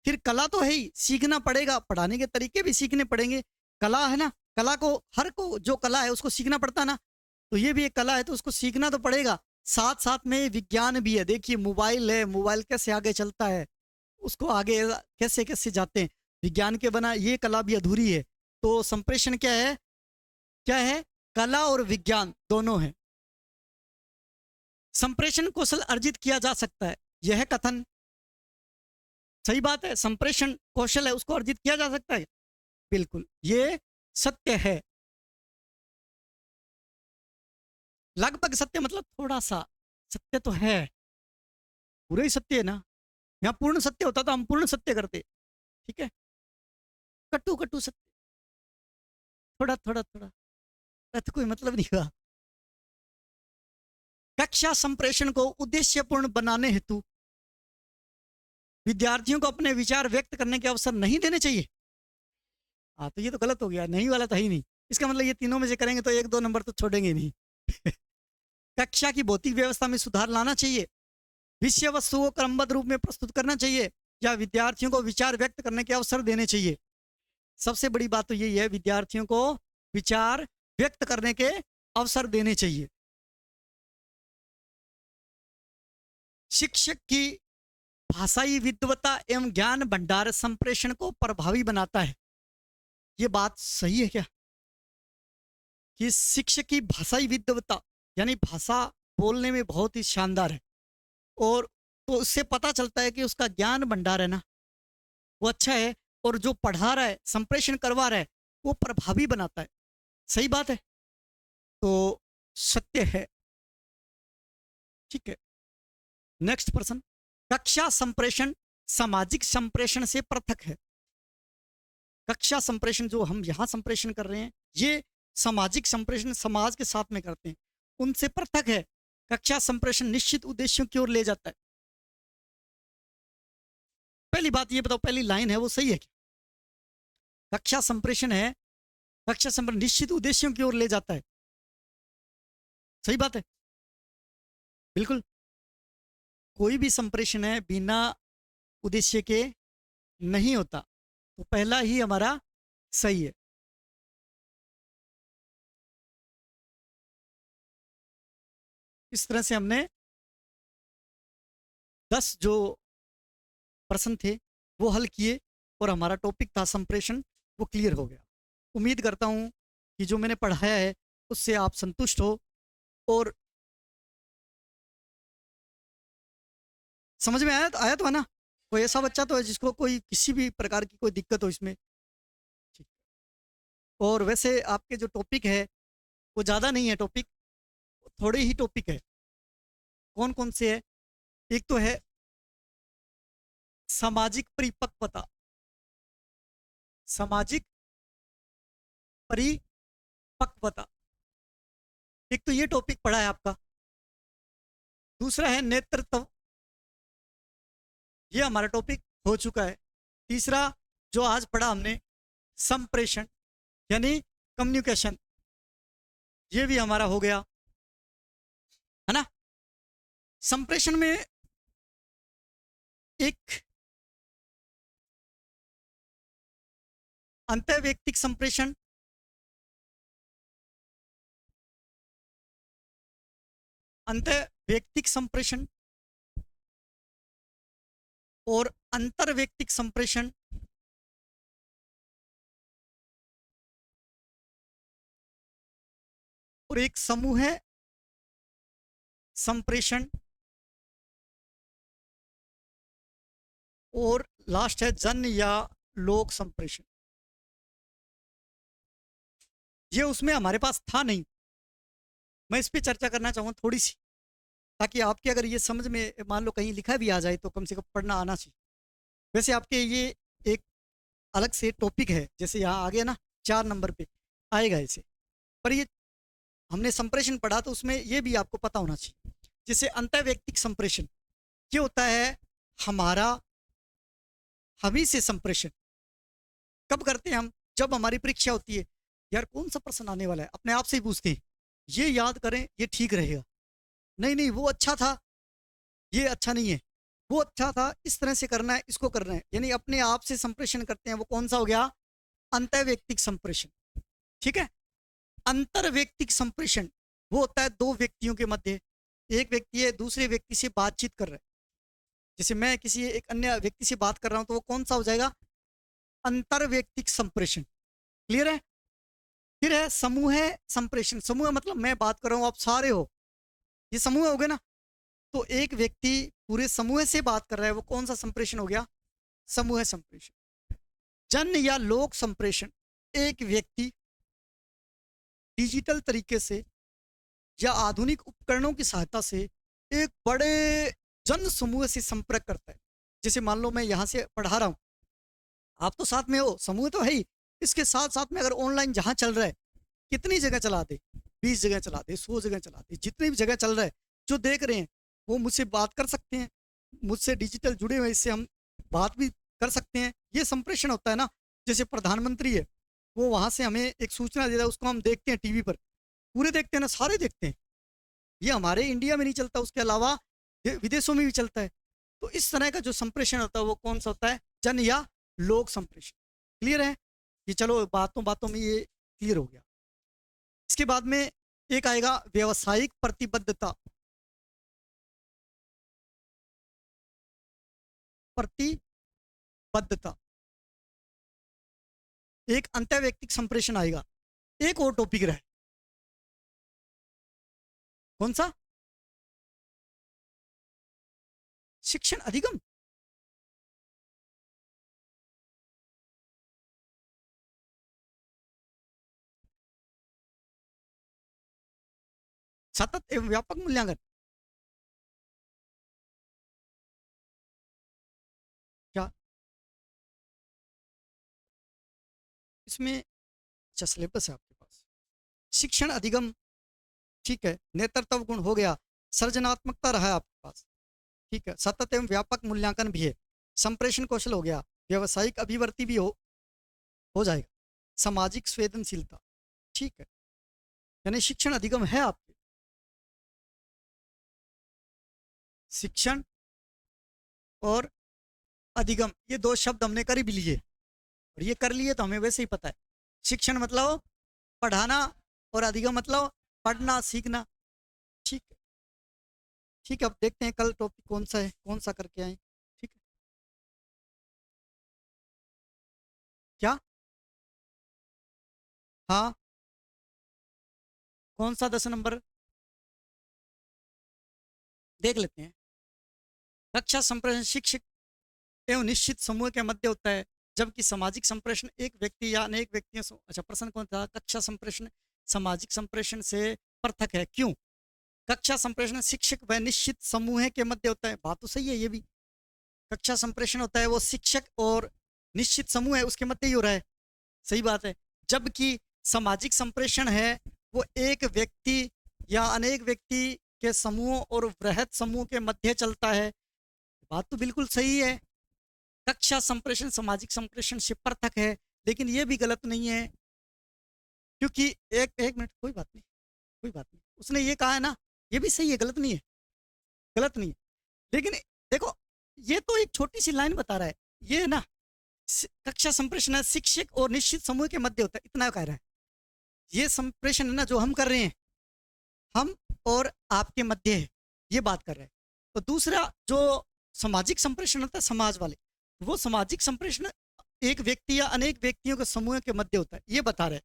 फिर कला तो है ही, सीखना पड़ेगा, पढ़ाने के तरीके भी सीखने पड़ेंगे। कला है ना, कला को हर को जो कला है उसको सीखना पड़ता है ना, तो ये भी एक कला है, तो उसको सीखना तो पड़ेगा। साथ साथ में विज्ञान भी है। देखिए मोबाइल है, मोबाइल कैसे आगे चलता है, उसको आगे कैसे कैसे जाते हैं, विज्ञान के बना ये कला भी अधूरी है। तो संप्रेषण क्या है, क्या है? कला और विज्ञान दोनों है। संप्रेषण कौशल अर्जित किया जा सकता है, यह कथन सही बात है। संप्रेषण कौशल है, उसको अर्जित किया जा सकता है, बिल्कुल ये सत्य है। लगभग सत्य मतलब थोड़ा सा सत्य तो है, पूरा ही सत्य है ना। यहाँ पूर्ण सत्य होता तो हम पूर्ण सत्य करते, ठीक है। कटु कटु सत्य, थोड़ा थोड़ा थोड़ा, तो कोई मतलब नहीं हुआ। कक्षा संप्रेषण को उद्देश्यपूर्ण बनाने हेतु विद्यार्थियों को अपने विचार व्यक्त करने के अवसर नहीं देने चाहिए। हाँ तो ये तो गलत हो गया, नहीं वाला तो ही नहीं। इसका मतलब ये तीनों में से करेंगे तो 1-2 नंबर तो छोड़ेंगे नहीं। कक्षा की भौतिक व्यवस्था में सुधार लाना चाहिए, विषय वस्तु को क्रमबद्ध रूप में प्रस्तुत करना चाहिए, या विद्यार्थियों को विचार व्यक्त करने के अवसर देने चाहिए। सबसे बड़ी बात तो यही है, विद्यार्थियों को विचार व्यक्त करने के अवसर देने चाहिए। शिक्षक की भाषाई विद्वता एवं ज्ञान भंडार संप्रेषण को प्रभावी बनाता है। ये बात सही है क्या कि शिक्षक की भाषाई विद्वता यानी भाषा बोलने में बहुत ही शानदार है, और तो उससे पता चलता है कि उसका ज्ञान भंडार है ना वो अच्छा है, और जो पढ़ा रहा है, संप्रेषण करवा रहा है, वो प्रभावी बनाता है। सही बात है, तो सत्य है, ठीक है। नेक्स्ट प्रश्न, कक्षा संप्रेषण सामाजिक संप्रेषण से पृथक है। कक्षा संप्रेषण जो हम यहां संप्रेषण कर रहे हैं, ये सामाजिक संप्रेषण समाज के साथ में करते हैं, उनसे पृथक है। कक्षा संप्रेषण निश्चित उद्देश्यों की ओर ले जाता है। पहली बात ये बताओ, पहली लाइन है वो सही है क्या? कक्षा संप्रेषण है, कक्षा संप्रेषण निश्चित उद्देश्यों की ओर ले जाता है, सही बात है, बिल्कुल। कोई भी संप्रेषण है बिना उद्देश्य के नहीं होता, तो पहला ही हमारा सही है। इस तरह से हमने 10 जो प्रश्न थे वो हल किए, और हमारा टॉपिक था संप्रेषण, वो क्लियर हो गया। उम्मीद करता हूं कि जो मैंने पढ़ाया है उससे आप संतुष्ट हो, और समझ में आया तो है ना। कोई ऐसा बच्चा तो है जिसको कोई किसी भी प्रकार की कोई दिक्कत हो इसमें, ठीक। और वैसे आपके जो टॉपिक है वो ज़्यादा नहीं है, टॉपिक थोड़े ही टॉपिक है। कौन कौन से है? एक तो है सामाजिक परिपक्वता, सामाजिक परिपक्वता, एक तो ये टॉपिक पढ़ा है आपका। दूसरा है नेतृत्व, ये हमारा टॉपिक हो चुका है। तीसरा जो आज पढ़ा हमने, संप्रेषण यानी कम्युनिकेशन, ये भी हमारा हो गया, है ना। संप्रेषण में एक अंतर्वैयक्तिक संप्रेषण, अंतर्वैयक्तिक संप्रेषण और अंतर्वैयक्तिक संप्रेषण, और एक समूह है संप्रेषण, और लास्ट है जन या लोक संप्रेषण। ये उसमें हमारे पास था नहीं, मैं इस पे चर्चा करना चाहूँगा थोड़ी सी, ताकि आपके अगर ये समझ में मान लो कहीं लिखा भी आ जाए तो कम से कम पढ़ना आना चाहिए। वैसे आपके ये एक अलग से टॉपिक है, जैसे यहाँ आ गया ना 4 नंबर पे आएगा इसे, पर ये हमने संप्रेषण पढ़ा तो उसमें ये भी आपको पता होना चाहिए। जैसे अंतर्वैयक्तिक संप्रेषण ये होता है हमारा हम ही से संप्रेषण। कब करते हैं हम? जब हमारी परीक्षा होती है, यार कौन सा प्रश्न आने वाला है, अपने आप से ही पूछते हैं, ये याद करें ये ठीक रहेगा, नहीं नहीं वो अच्छा था, ये अच्छा नहीं है, वो अच्छा था, इस तरह से करना है, इसको करना है, यानी अपने आप से संप्रेषण करते हैं। वो कौन सा हो गया? अंतर्वैयक्तिक संप्रेषण। ठीक है। अंतर्वैयक्तिक संप्रेषण वो होता है दो व्यक्तियों के मध्य, एक व्यक्ति है दूसरे व्यक्ति से बातचीत कर रहा है। जैसे मैं किसी एक अन्य व्यक्ति से बात कर रहा हूं तो वो कौन सा हो जाएगा? अंतर्वैयक्तिक संप्रेषण। क्लियर है? फिर है समूह संप्रेषण। समूह मतलब मैं बात कर रहा हूं, आप सारे हो, ये समूह हो गए ना। तो एक व्यक्ति पूरे समूह से बात कर रहा है, वो कौन सा संप्रेषण हो गया? समूह संप्रेषण। जन या लोक संप्रेषण, एक व्यक्ति डिजिटल तरीके से या आधुनिक उपकरणों की सहायता से एक बड़े जन समूह से संपर्क करता है। जैसे मान लो मैं यहाँ से पढ़ा रहा हूँ, आप तो साथ में हो, समूह तो है ही, इसके साथ साथ में अगर ऑनलाइन जहाँ चल रहा है, कितनी जगह चला दे, 20 जगह चला दे, 100 जगह चला दे, जितनी भी जगह चल रहा है, जो देख रहे हैं वो मुझसे बात कर सकते हैं, मुझसे डिजिटल जुड़े हुए, इससे हम बात भी कर सकते हैं। ये संप्रेषण होता है ना। जैसे प्रधानमंत्री है, वो वहाँ से हमें एक सूचना दे रहा है, उसको हम देखते हैं टीवी पर, पूरे देखते हैं ना, सारे देखते हैं। ये हमारे इंडिया में नहीं चलता, उसके अलावा विदेशों में भी चलता है। तो इस तरह का जो संप्रेषण होता है वो कौन सा होता है? जन या लोक संप्रेषण। क्लियर है? ये चलो बातों बातों में ये क्लियर हो गया। इसके बाद में एक आएगा व्यवसायिक प्रतिबद्धता। प्रतिबद्धता एक अंतर्वैयक्तिक संप्रेषण आएगा। एक और टॉपिक रहे, कौन सा? शिक्षण अधिगम। सतत एवं व्यापक मूल्यांकन। क्या इसमें? अच्छा सिलेबस है आपके पास। शिक्षण अधिगम, ठीक है। नेतृत्व गुण हो गया, सृजनात्मकता रहा है आपके पास, ठीक है। सतत एवं व्यापक मूल्यांकन भी है, संप्रेषण कौशल हो गया, व्यवसायिक अभिवर्ती भी हो जाएगा, सामाजिक संवेदनशीलता, ठीक है। यानी शिक्षण अधिगम है आपके। शिक्षण और अधिगम ये दो शब्द हमने कर भी लिए, और ये कर लिए तो हमें वैसे ही पता है। शिक्षण मतलब पढ़ाना और अधिगम मतलब पढ़ना सीखना, ठीक है। ठीक है, अब देखते हैं कल टॉपिक कौन सा है, कौन सा करके आए। ठीक है, क्या? हाँ, कौन सा 10 नंबर? देख लेते हैं। कक्षा संप्रेषण शिक्षक एवं निश्चित समूह के मध्य होता है, जबकि सामाजिक संप्रेषण एक व्यक्ति या अनेक व्यक्तियों से। अच्छा, प्रश्न कौन था? कक्षा संप्रेषण सामाजिक संप्रेषण से पृथक है, क्यों? कक्षा संप्रेषण शिक्षक व निश्चित समूह के मध्य होता है, बात तो सही है ये भी। कक्षा संप्रेषण होता है वो शिक्षक और निश्चित समूह है उसके मध्य ही हो रहा है, सही बात है। जबकि सामाजिक संप्रेषण है वो एक व्यक्ति या अनेक व्यक्ति के समूह और वृहद समूह के मध्य चलता है, बात तो बिल्कुल सही है। कक्षा संप्रेषण सामाजिक संप्रेषण से पृथक है, लेकिन ये भी गलत नहीं है, क्योंकि एक एक मिनट, कोई बात नहीं, कोई बात नहीं, उसने ये कहा है ना, ये भी सही है, गलत नहीं है, गलत नहीं है। लेकिन देखो, ये तो एक छोटी सी लाइन बता रहा है, ये ना कक्षा संप्रेषण है शिक्षक और निश्चित समूह के मध्य होता है, इतना कह रहा है। ये संप्रेषण है ना जो हम कर रहे हैं, हम और आपके मध्य है, ये बात कर रहे हैं। तो दूसरा जो सामाजिक संप्रेषण होता है समाज वाले, वो सामाजिक संप्रेषण एक व्यक्ति या अनेक व्यक्तियों के समूह के मध्य होता है, ये बता रहे हैं।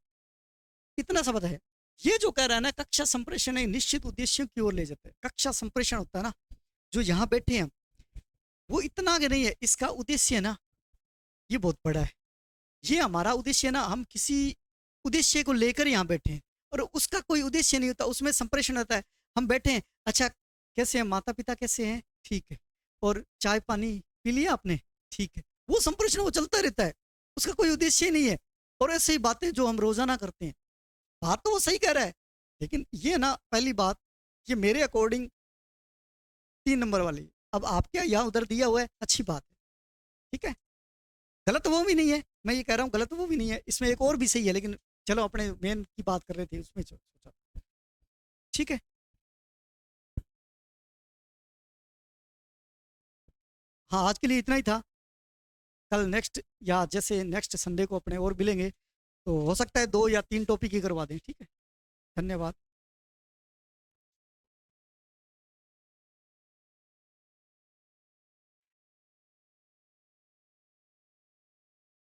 इतना सा है। ये जो कह रहा है ना कक्षा संप्रेषण एक निश्चित उद्देश्यों की ओर ले जाता है। कक्षा संप्रेषण होता है ना, जो यहाँ बैठे हैं वो इतना आगे नहीं है, इसका उद्देश्य है ना ये बहुत बड़ा है। ये हमारा उद्देश्य है ना, हम किसी उद्देश्य को लेकर यहाँ बैठे हैं, और उसका कोई उद्देश्य नहीं होता, उसमें संप्रेषण होता है। हम बैठे हैं, अच्छा कैसे हैं माता पिता, कैसे हैं, ठीक है, और चाय पानी पी लिया आपने, ठीक है, वो संप्रेषण वो चलता रहता है, उसका कोई उद्देश्य ही नहीं है। और ऐसे ही बातें जो हम रोजाना करते हैं, बात तो वो सही कह रहा है, लेकिन ये ना पहली बात, ये मेरे अकॉर्डिंग 3 नंबर वाली। अब आपके यहाँ उधर दिया हुआ है, अच्छी बात है, ठीक है, गलत वो भी नहीं है, मैं ये कह रहा हूँ गलत वो भी नहीं है, इसमें एक और भी सही है, लेकिन चलो अपने मेन की बात कर रहे थे उसमें सोचा, ठीक है। हाँ, आज के लिए इतना ही था। कल नेक्स्ट या जैसे नेक्स्ट संडे को अपने और मिलेंगे, तो हो सकता है 2 या 3 टॉपिक ही करवा दें, ठीक है। धन्यवाद।